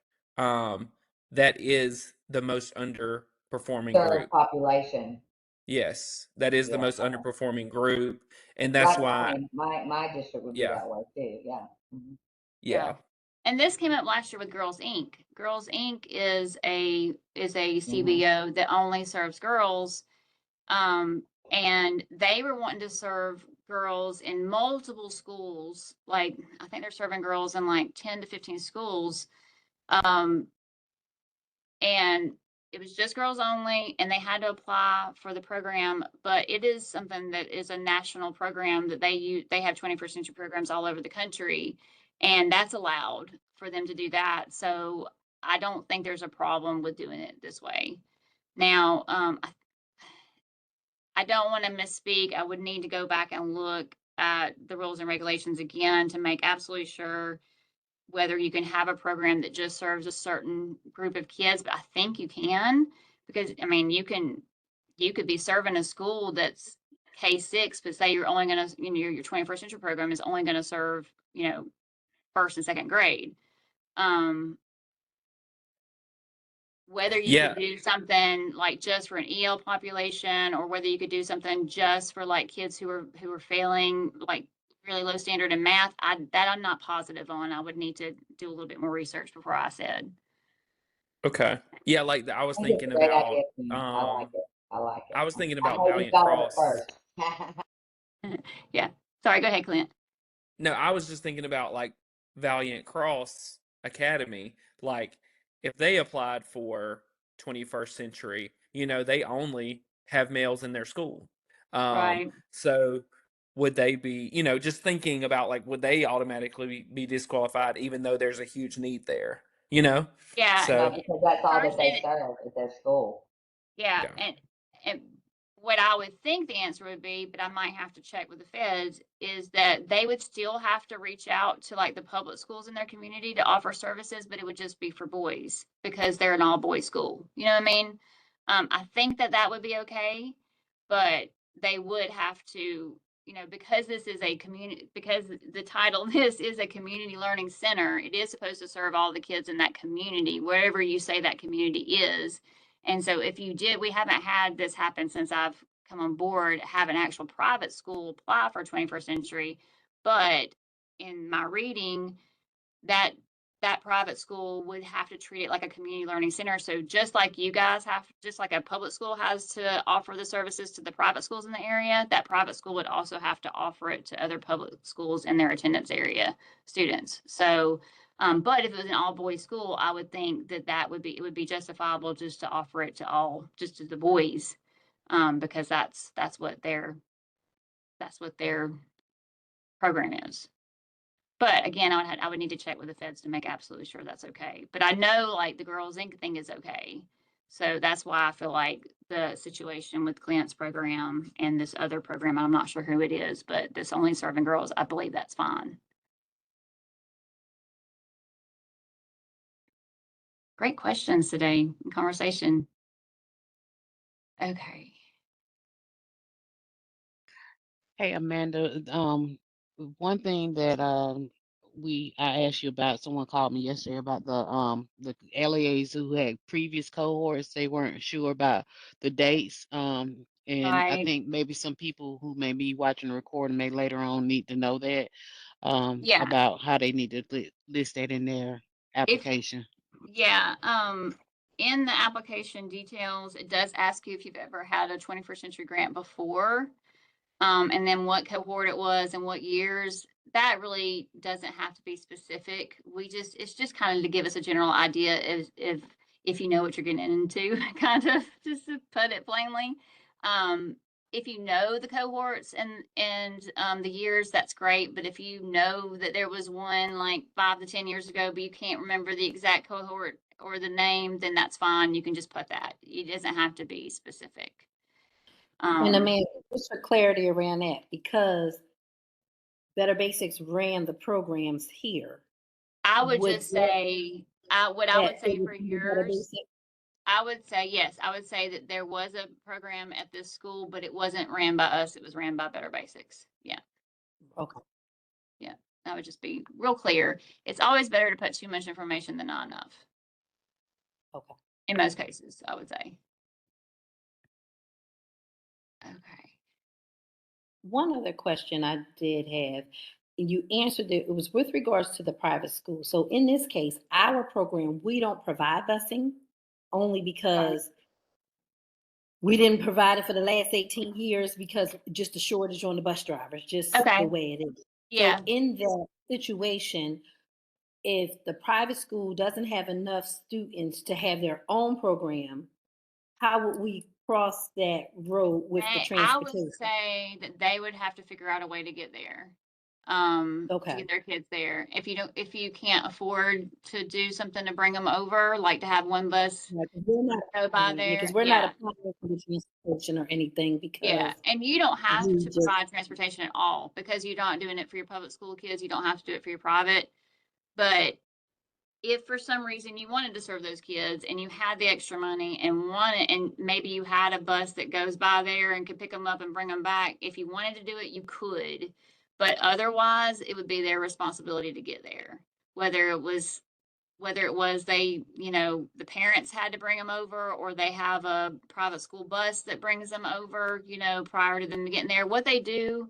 That is the most underperforming Served group. population. Yes, that is the Yeah. most underperforming group, and that's Like why. my district would be Yeah, that way too. Yeah. Mhm. yeah. And this came up last year with Girls Inc. Girls Inc. is a Mhm. CBO that only serves girls. And they were wanting to serve girls in multiple schools. Like I think they're serving girls in like 10 to 15 schools. Um, and it was just girls only, and they had to apply for the program. But it is something that is a national program that they use. They have 21st century programs all over the country, and that's allowed for them to do that. So I don't think there's a problem with doing it this way. Now, I don't want to misspeak. I would need to go back and look at the rules and regulations again to make absolutely sure whether you can have a program that just serves a certain group of kids, but I think you can, because I mean you could be serving a school that's K-6, but say you're only going to, your 21st century program is only going to serve, first and second grade. whether you Yeah. could do something like just for an EL population, or whether you could do something just for like kids who are failing like really low standard in math. That I'm not positive on. I would need to do a little bit more research before I said. Okay. Yeah, like I was I think it's thinking a great about idea. I like it. I like it. I was thinking I about know you Valiant thought of it Cross. first. Yeah. Sorry, go ahead, Clint. No, I was just thinking about like Valiant Cross Academy. Like if they applied for 21st century, they only have males in their school. Right. So would they be, just thinking about like, would they automatically be disqualified even though there's a huge need there? Yeah. No, So because that's all that they Person- serve at their school. Yeah, yeah. and what I would think the answer would be, but I might have to check with the feds, is that they would still have to reach out to like the public schools in their community to offer services, but it would just be for boys because they're an all boys school. You know what I mean? I think that would be okay, but they would have to, because this is a community, because the title, this is a community learning center, it is supposed to serve all the kids in that community, wherever you say that community is. And so if you did, we haven't had this happen since I've come on board, have an actual private school apply for 21st century. But in my reading, that private school would have to treat it like a community learning center. So just like you guys have, just like a public school has to offer the services to the private schools in the area, that private school would also have to offer it to other public schools in their attendance area students. So but if it was an all boys school, I would think that it would be justifiable just to offer it just to the boys, because that's what their program is. But again, I would need to check with the feds to make absolutely sure that's okay. But I know like the Girls Inc. thing is okay. So that's why I feel like the situation with Clint's program and this other program, I'm not sure who it is, but this only serving girls, I believe that's fine. Great questions today in conversation. Okay. Hey, Amanda, one thing that I asked you about, someone called me yesterday about the LEAs who had previous cohorts. They weren't sure about the dates. And I Right. think maybe some people who may be watching the recording may later on need to know that Yeah. about how they need to list that in their If application. Yeah, in the application details, it does ask you if you've ever had a 21st century grant before, and then what cohort it was and what years. That really doesn't have to be specific. It's just kind of to give us a general idea if you know what you're getting into, kind of, just to put it plainly. If you know the cohorts and the years, that's great. But if you know that there was one like 5 to 10 years ago, but you can't remember the exact cohort or the name, then that's fine. You can just put that. It doesn't have to be specific. And I mean, just for clarity around that, because Better Basics ran the programs here. I would Would just say, what I would that say fit for into Better yours, Basics? I would say, yes, I would say that there was a program at this school, but it wasn't ran by us. It was ran by Better Basics. Yeah. Okay. Yeah. That would just be real clear. It's always better to put too much information than not enough. Okay. In most cases, I would say. Okay. One other question I did have, and you answered it, it was with regards to the private school. So in this case, our program, we don't provide busing only because we didn't provide it for the last 18 years because just the shortage on the bus drivers, just Okay. the way it is. Yeah. So in that situation, if the private school doesn't have enough students to have their own program, how would we cross that road with the I would transportation? say that they would have to figure out a way to get there. To Okay. get their kids there. If you can't afford to do something to bring them over, like to have one bus Like, we're not go by applying, there. because we're Yeah. not applying for the transportation or anything Yeah. because And you don't have we to just, provide transportation at all because you're not doing it for your public school kids. You don't have to do it for your private. But if for some reason you wanted to serve those kids and you had the extra money and maybe you had a bus that goes by there and could pick them up and bring them back, if you wanted to do it, you could. But otherwise, it would be their responsibility to get there. Whether it was, whether it was they, the parents had to bring them over, or they have a private school bus that brings them over, prior to them getting there. What they do,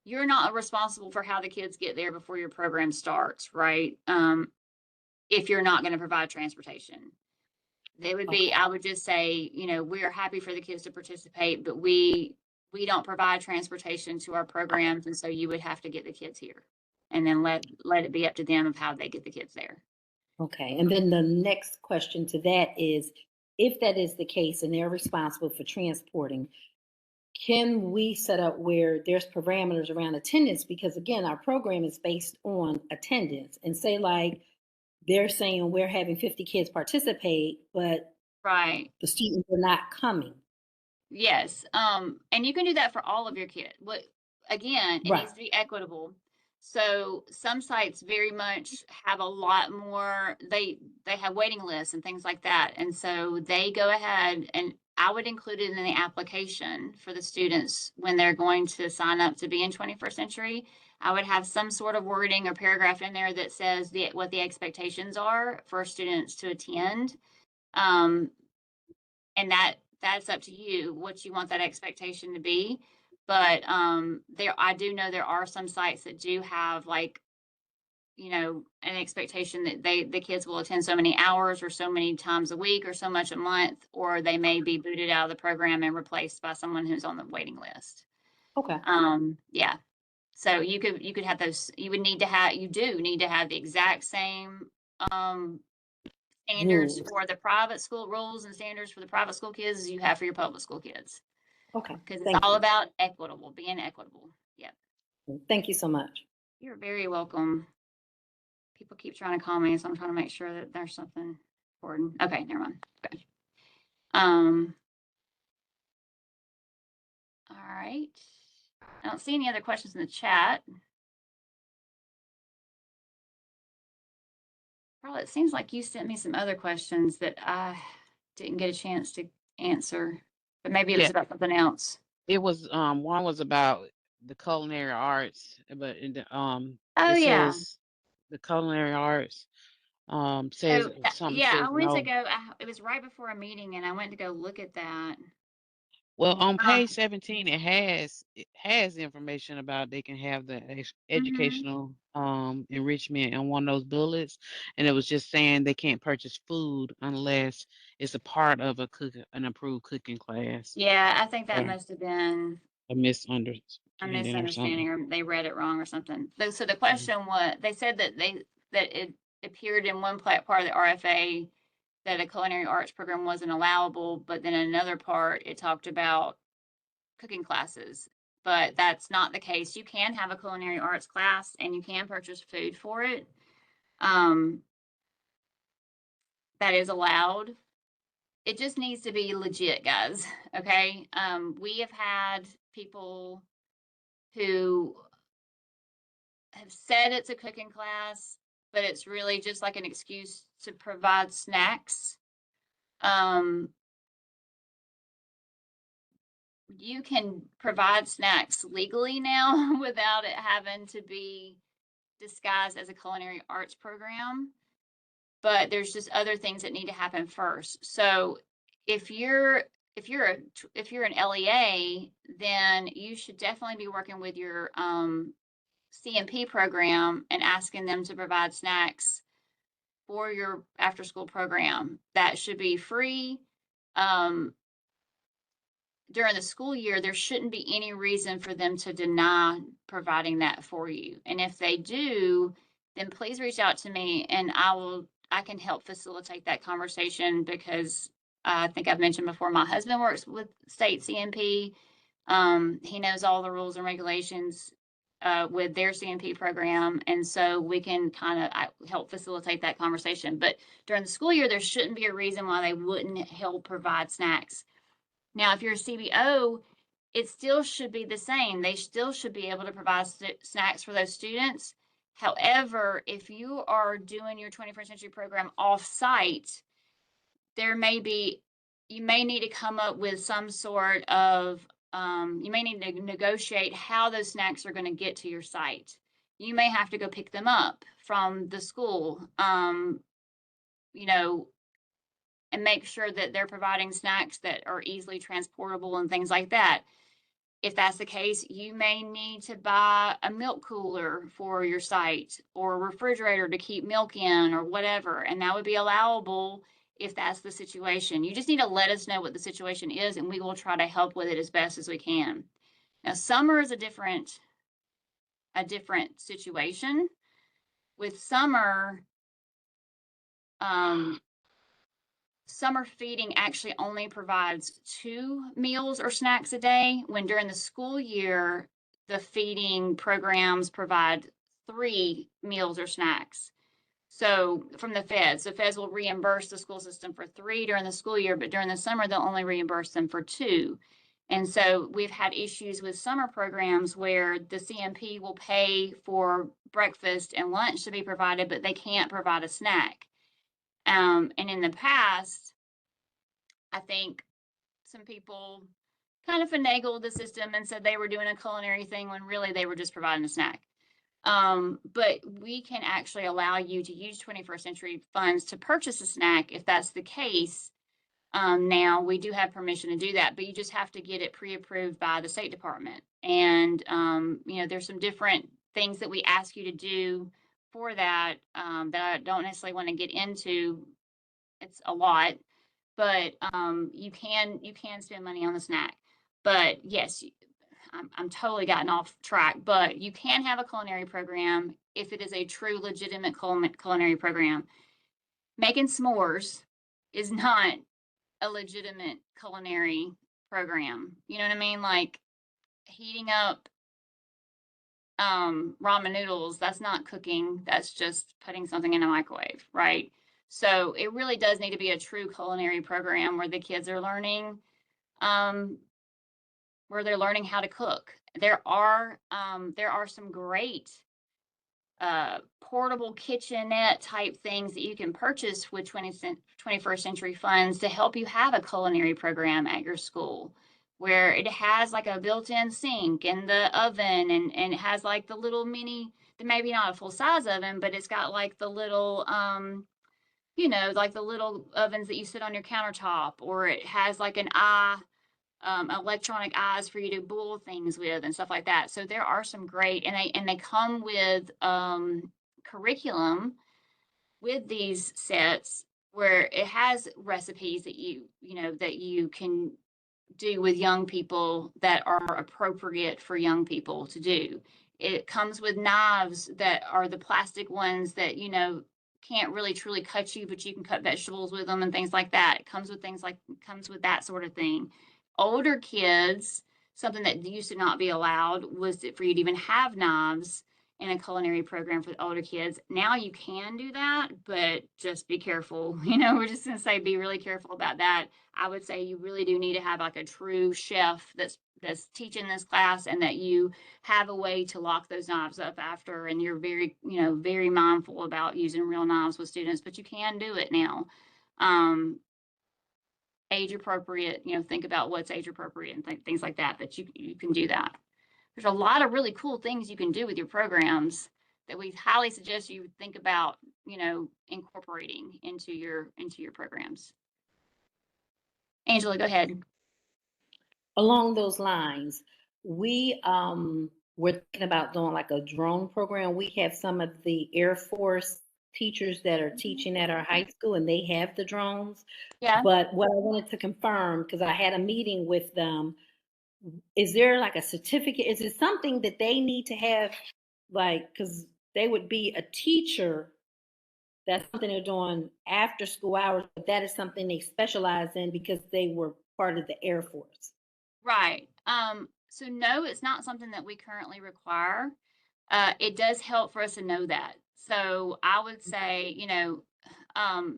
you're not responsible for how the kids get there before your program starts, right? If you're not going to provide transportation. They would be, I would just say, we are happy for the kids to participate, but we don't provide transportation to our programs, and so you would have to get the kids here, and then let it be up to them of how they get the kids there. Okay, and then the next question to that is, if that is the case and they're responsible for transporting, can we set up where there's parameters around attendance? Because again, our program is based on attendance, and say like they're saying we're having 50 kids participate, but Right. the students are not coming. Yes. And you can do that for all of your kids. Again, it needs to be equitable. So some sites very much have a lot more, they have waiting lists and things like that. And so they go ahead, and I would include it in the application for the students when they're going to sign up to be in 21st Century. I would have some sort of wording or paragraph in there that says what the expectations are for students to attend. And that's up to you, what you want that expectation to be. But I do know there are some sites that do have an expectation that the kids will attend so many hours or so many times a week or so much a month, or they may be booted out of the program and replaced by someone who's on the waiting list. Okay. Yeah. So you could have those. You do need to have the exact same standards for the private school, rules and standards for the private school kids as you have for your public school kids. Okay. Because it's all about being equitable. Yep. Thank you so much. You're very welcome. People keep trying to call me, so I'm trying to make sure that there's something important. Okay, never mind. Okay. All right. I don't see any other questions in the chat. Carla, it seems like you sent me some other questions that I didn't get a chance to answer, but maybe it was about something else. It was one was about the culinary arts, but in the says the culinary arts says something says I went no. to go. It was right before a meeting, and I went to go look at that. Well, on page 17, it has information about they can have the educational enrichment in one of those bullets, and it was just saying they can't purchase food unless it's a part of an approved cooking class. Yeah, I think that must have been a misunderstanding, or they read it wrong or something. So the question was, they said that it appeared in one part of the RFA that a culinary arts program wasn't allowable, but then in another part it talked about cooking classes. But that's not the case. You can have a culinary arts class and you can purchase food for it. That is allowed. It just needs to be legit, guys. Okay. We have had people who have said it's a cooking class, but it's really just like an excuse to provide snacks. You can provide snacks legally now without it having to be disguised as a culinary arts program, but there's just other things that need to happen first. So if you're an LEA, then you should definitely be working with your CMP program and asking them to provide snacks for your after school program. That should be free. During the school year, there shouldn't be any reason for them to deny providing that for you. And if they do, then please reach out to me and I can help facilitate that conversation, because I think I've mentioned before, my husband works with state CMP. He knows all the rules and regulations with their CMP program. And so we can kind of help facilitate that conversation. But during the school year, there shouldn't be a reason why they wouldn't help provide snacks. Now, if you're a CBO, it still should be the same. They still should be able to provide snacks for those students. However, if you are doing your 21st Century program off-site, you may need to come up with some sort of, you may need to negotiate how those snacks are going to get to your site. You may have to go pick them up from the school. you know, and make sure that they're providing snacks that are easily transportable and things like that. If that's the case, you may need to buy a milk cooler for your site or a refrigerator to keep milk in or whatever. And that would be allowable if that's the situation. You just need to let us know what the situation is, and we will try to help with it as best as we can. Now, summer is a different situation. With summer, summer feeding actually only provides 2 meals or snacks a day, when during the school year, the feeding programs provide 3 meals or snacks. So from the feds will reimburse the school system for 3 during the school year, but during the summer, they'll only reimburse them for 2. And so we've had issues with summer programs where the CMP will pay for breakfast and lunch to be provided, but they can't provide a snack. And in the past, I think some people kind of finagled the system and said they were doing a culinary thing when really they were just providing a snack. But we can actually allow you to use 21st century funds to purchase a snack if that's the case. Now we do have permission to do that, but you just have to get it pre-approved by the State Department. And, there's some different things that we ask you to do for that, that I don't necessarily want to get into. It's a lot, but, you can spend money on the snack. But yes, I'm totally gotten off track, but you can have a culinary program if it is a true legitimate culinary program. Making s'mores is not a legitimate culinary program. You know what I mean? Like heating up ramen noodles, that's not cooking. That's just putting something in a microwave, right? So it really does need to be a true culinary program where the kids are learning how to cook. There are some great portable kitchenette type things that you can purchase with 21st century funds to help you have a culinary program at your school, where it has like a built-in sink and the oven, and it has like the little mini, maybe not a full size oven, but it's got like the little like the little ovens that you sit on your countertop, or it has like an electronic eyes for you to boil things with and stuff like that. So there are some great, and they come with curriculum with these sets where it has recipes that you can do with young people that are appropriate for young people to do. It comes with knives that are the plastic ones that can't really truly cut you, but you can cut vegetables with them and things like that. It comes with that sort of thing. Older kids, something that used to not be allowed was for you to even have knives in a culinary program for older kids. Now you can do that, but just be careful. We're just going to say be really careful about that. I would say you really do need to have like a true chef that's teaching this class, and that you have a way to lock those knives up after, and you're very, very mindful about using real knives with students, but you can do it now. Age appropriate, think about what's age appropriate and things like that, but you can do that. There's a lot of really cool things you can do with your programs that we highly suggest you think about, incorporating into your programs. Angela, go ahead. Along those lines, we we're thinking about doing like a drone program. We have some of the Air Force teachers that are teaching at our high school, and they have the drones. Yeah. But what I wanted to confirm, because I had a meeting with them, is there like a certificate? Is it something that they need to have, like, because they would be a teacher, that's something they're doing after school hours, but that is something they specialize in because they were part of the Air Force. Right. So no, it's not something that we currently require. It does help for us to know that. So I would say, so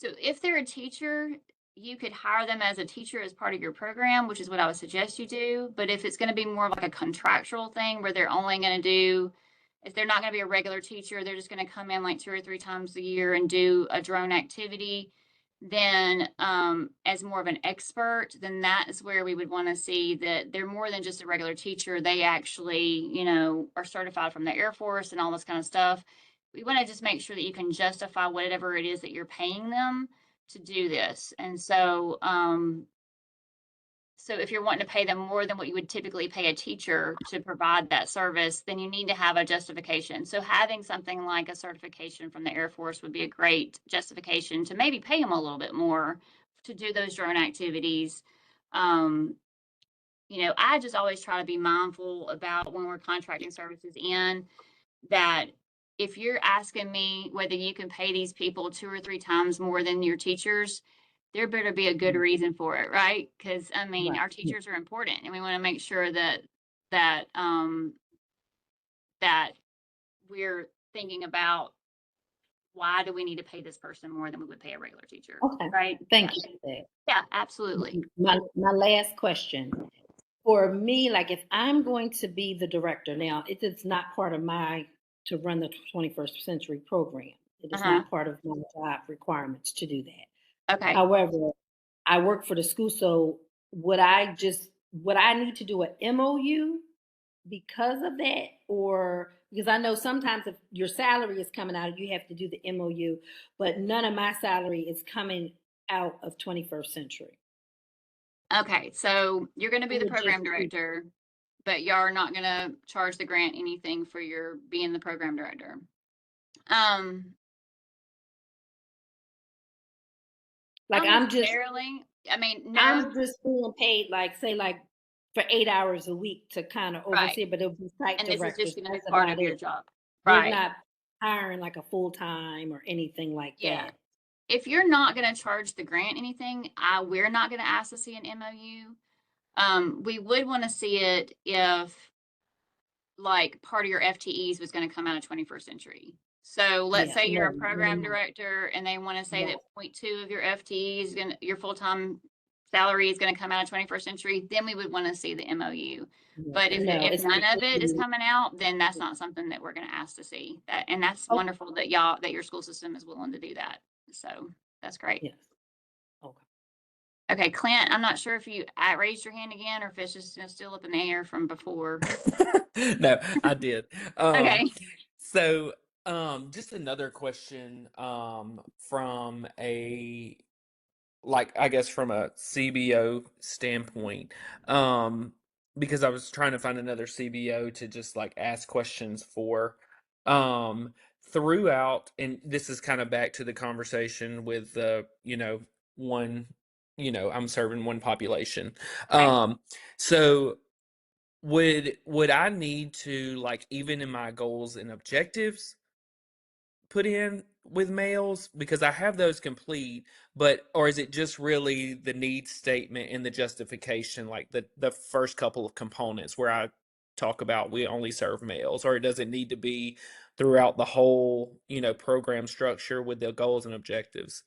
if they're a teacher, you could hire them as a teacher as part of your program, which is what I would suggest you do. But if it's going to be more like a contractual thing where they're only going to do, if they're not going to be a regular teacher, they're just going to come in like 2 or 3 times a year and do a drone activity, then as more of an expert, then that is where we would want to see that they're more than just a regular teacher. They actually, are certified from the Air Force and all this kind of stuff. we want to just make sure that you can justify whatever it is that you're paying them to do this. And so, so if you're wanting to pay them more than what you would typically pay a teacher to provide that service, then you need to have a justification. So having something like a certification from the Air Force would be a great justification to maybe pay them a little bit more to do those drone activities. You know, I just always try to be mindful about when we're contracting services in that if you're asking me whether you can pay these people 2 or 3 times more than your teachers, there better be a good reason for it, right? Because I mean, Right. our teachers are important, and we want to make sure that that we're thinking about why do we need to pay this person more than we would pay a regular teacher, Okay. right? Thank Yeah. you for that. Yeah, absolutely. My last question. For me, like if I'm going to be the director now, it is not part of to run the 21st century program. It is not part of my job requirements to do that. Okay. However, I work for the school, so would I need to do an MOU because of that? Or because I know sometimes if your salary is coming out, you have to do the MOU, but none of my salary is coming out of 21st century. Okay, so you're going to be It the would program just be- director, but you're not going to charge the grant anything for your being the program director. Like not I'm just necessarily. I mean, no, I'm just being paid like say like for 8 hours a week to kind of Right. oversee, but it'll be site and this is directors. just going to be That's part about of your it. job, We're right? not hiring like a full time or anything like Yeah. that. If you're not going to charge the grant anything, we're not going to ask to see an MOU. We would want to see it if like part of your FTEs was going to come out of 21st century. So let's Yeah, say you're a no, program no. director and they want to say No. that 0.2 of your FTE is your full-time salary is going to come out of 21st century, then we would want to see the MOU. But if it's none of it is the- coming out, then that's not something that we're going to ask to see. That, and that's Okay. wonderful that your school system is willing to do that. So that's great. Yes. Okay. Okay, Clint, I'm not sure if you raised your hand again or if it's just still up in the air from before. No, I did. Okay. So, just another question, from I guess from a CBO standpoint, because I was trying to find another CBO to just like ask questions for, throughout, and this is kind of back to the conversation with one, I'm serving one population. So would I need to, like, even in my goals and objectives, put in with males, because I have those complete, or is it just really the needs statement and the justification, like the first couple of components where I talk about we only serve males, or does it need to be throughout the whole, program structure with the goals and objectives?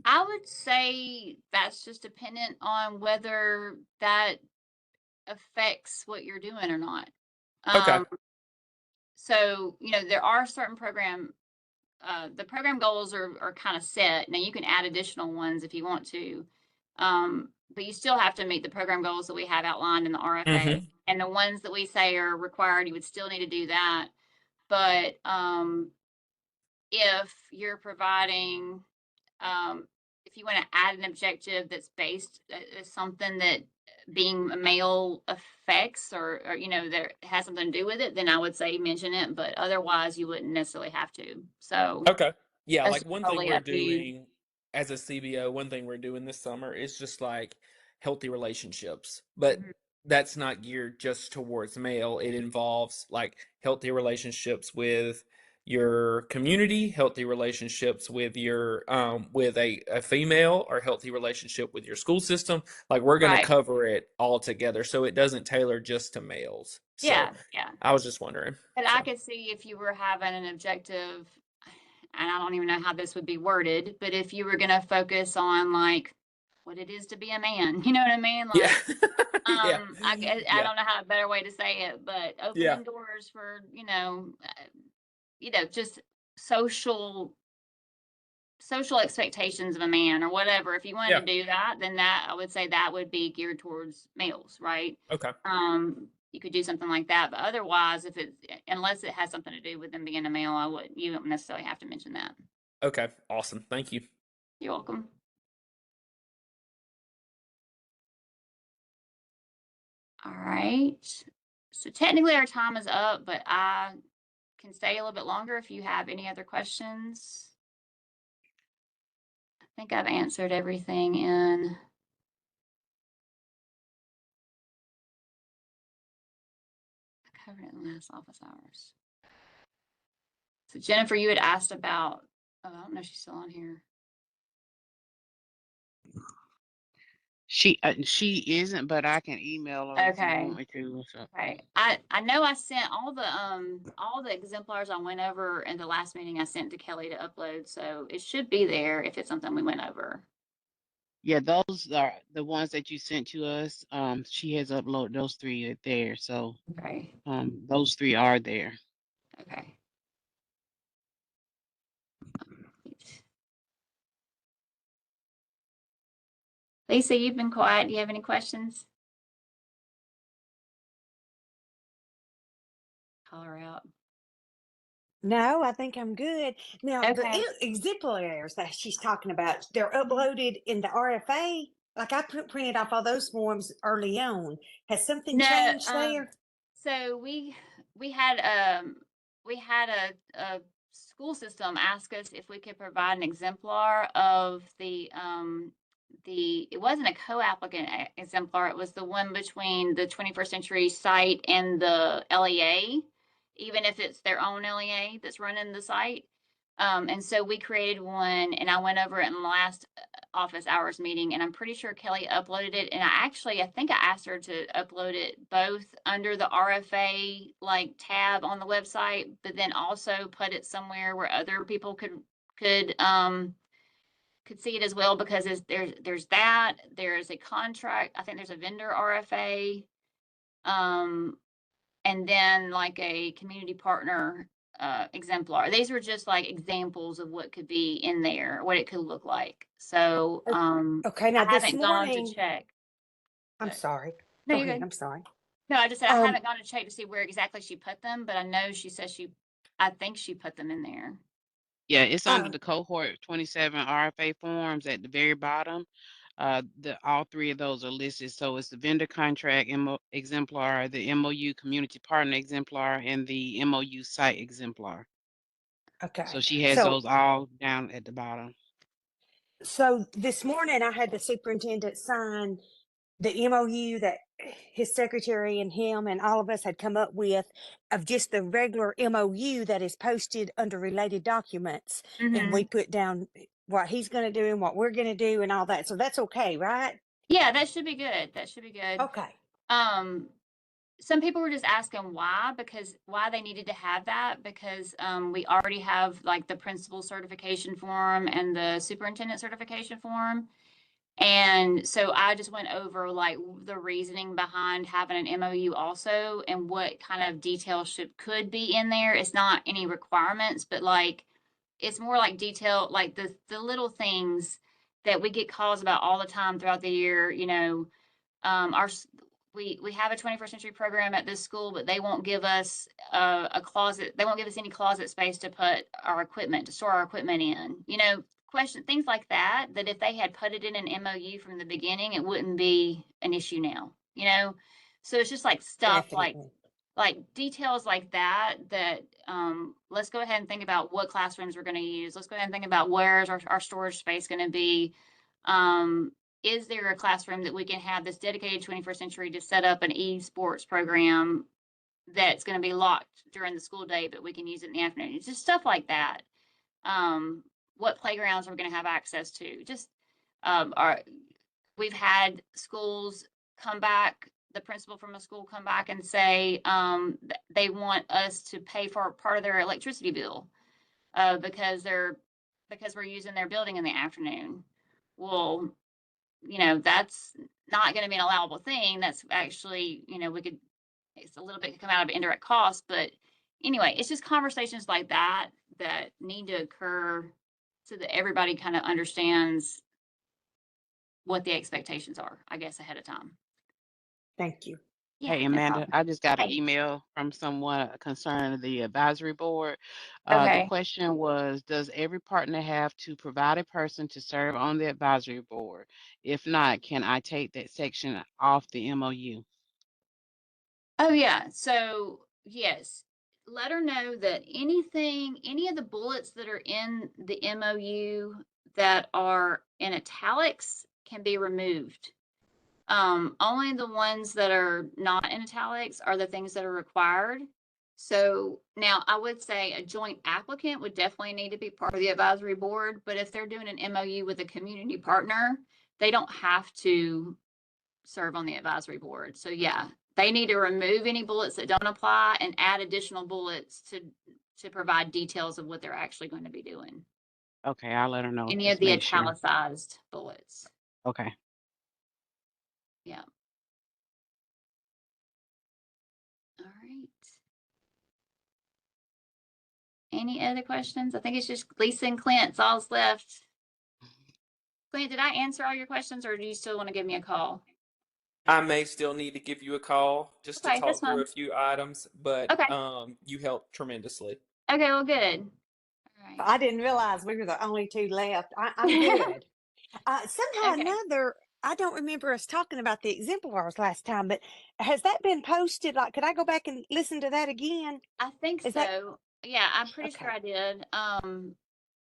I would say that's just dependent on whether that affects what you're doing or not. Okay. So, there are certain the program goals are kind of set. Now you can add additional ones if you want to. But you still have to meet the program goals that we have outlined in the RFA. Mhm. And the ones that we say are required, you would still need to do that. But if you're providing, if you want to add an objective that's based as something that being a male affects or that has something to do with it, then I would say mention it, but otherwise you wouldn't necessarily have to. So Okay. Yeah, that's like one thing totally we're up to you. doing as a CBO, one thing we're doing this summer is just like healthy relationships. But Mhm. that's not geared just towards male. It involves like healthy relationships with your community, healthy relationships with your with a female, or healthy relationship with your school system. Like we're gonna Right. cover it all together, so it doesn't tailor just to males. So Yeah. I was just wondering. But So I could see if you were having an objective, and I don't even know how this would be worded, but if you were going to focus on like what it is to be a man, you know what I mean? yeah. Like, Yeah. I Yeah. don't know how a better way to say it, but Yeah. opening doors for, just social expectations of a man or whatever. If you wanted Yeah. to do that, then that I would say that would be geared towards males, right? Okay. you could do something like that. But otherwise, unless it has something to do with them being a male, you don't necessarily have to mention that. Okay, awesome. Thank you. You're welcome. All right. So technically our time is up, but I can stay a little bit longer if you have any other questions. I think I've answered everything in. I covered it in last office hours. So Jennifer, you had asked about, I don't know if she's still on here. She isn't, but I can email her if you Okay. want me to. So. Right. I know I sent all the exemplars I went over in the last meeting I sent to Kelly to upload, so it should be there if it's something we went over. Yeah, those are the ones that you sent to us. She has uploaded those 3 there. So Okay. those 3 are there. Okay. Lisa, you've been quiet. Do you have any questions? Call her out. No, I think I'm good. Now, Okay. the exemplars that she's talking about, they're uploaded in the RFA. Like I printed off all those forms early on. Has something No, changed there? so we had a school system ask us if we could provide an exemplar of it wasn't a co-applicant exemplar, it was the one between the 21st Century site and the LEA, even if it's their own LEA that's running the site. And so we created one, and I went over it in the last office hours meeting, and I'm pretty sure Kelly uploaded it. And I think I asked her to upload it both under the RFA like tab on the website, but then also put it somewhere where other people could see it as well, because there's a contract. I think there's a vendor RFA, and then like a community partner exemplar. These were just like examples of what could be in there, what it could look like. So Okay, now I this haven't gone to morning, check. I'm But sorry. no, Go you're ahead. good. I'm sorry. No, I just said I Um, haven't gone to check to see where exactly she put them, but I know she says I think she put them in there. Yeah, it's under oh, the cohort 27 RFA forms at the very bottom. All 3 of those are listed. So it's the vendor contract exemplar, the MOU community partner exemplar, and the MOU site exemplar. okay. So she has So, those all down at the bottom. so this morning I had the superintendent sign the MOU that his secretary and him and all of us had come up with of just the regular MOU that is posted under related documents. And we put down what he's going to do and what we're going to do and all that. So that's okay, right? Yeah, that should be good. That should be good. Okay. Some people were just asking why they needed to have that, because we already have like the principal certification form and the superintendent certification form. And so I just went over like the reasoning behind having an MOU also, and what kind of details could be in there. It's not any requirements, but like it's more like detail, like the little things that we get calls about all the time throughout the year. We have a 21st century program at this school, but they won't give us a closet. They won't give us any closet space to put our equipment, to store our equipment in. Things like that, that if they had put it in an MOU from the beginning, it wouldn't be an issue now. So it's just like stuff Definitely. like details like that, let's go ahead and think about what classrooms we're going to use. Let's go ahead and think about where's our storage space going to be. Is there a classroom that we can have this dedicated 21st century to set up an esports program that's going to be locked during the school day, but we can use it in the afternoon? It's just stuff like that. What playgrounds we're going to have access to. Just we've had schools come back, the principal from a school come back and say they want us to pay for part of their electricity bill because we're using their building in the afternoon. Well, that's not going to be an allowable thing. That's actually, it's a little bit come out of indirect costs, but anyway, it's just conversations like that need to occur so that everybody kind of understands what the expectations are, I guess, ahead of time. Thank you. Yeah, Hey, no Amanda, problem. I just got an Hey. email from someone concerning the advisory board. The Okay. question was, does every partner have to provide a person to serve on the advisory board? If not, can I take that section off the MOU? Oh, yeah. So, yes, let her know that any of the bullets that are in the MOU that are in italics can be removed. Only the ones that are not in italics are the things that are required. So now I would say a joint applicant would definitely need to be part of the advisory board, but if they're doing an MOU with a community partner, they don't have to serve on the advisory board. So yeah, they need to remove any bullets that don't apply and add additional bullets to provide details of what they're actually going to be doing. Okay, I'll let her know. Any of Just the make sure. italicized bullets. Okay. Yeah. All right. Any other questions? I think it's just Lisa and Clint's all's left. Clint, did I answer all your questions or do you still want to give me a call? I may still need to give you a call just to Okay, that's talk through fine. a few items, but Okay. you helped tremendously. Okay, well, good. All right. I didn't realize we were the only two left. I'm good. Somehow or Okay. another, I don't remember us talking about the exemplars last time, but has that been posted? Like, could I go back and listen to that again? I think Is that so. Yeah, I'm pretty sure okay? I did.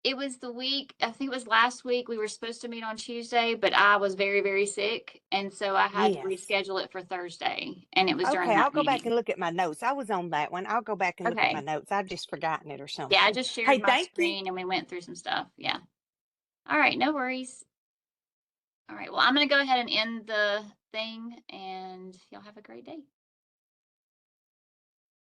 It was the week, I think it was last week. We were supposed to meet on Tuesday, but I was very, very sick. And so I had to Yes. reschedule it for Thursday. And it was during Okay, I'll that go back meeting. and look at my notes. I was on that one. I'll go back and look at my Okay. notes. I've just forgotten it or Yeah, I something. just Hey, shared my thank you. screen and we went through some stuff. Yeah. All right, no worries. All right, well, I'm going to go ahead and end the thing and y'all have a great day.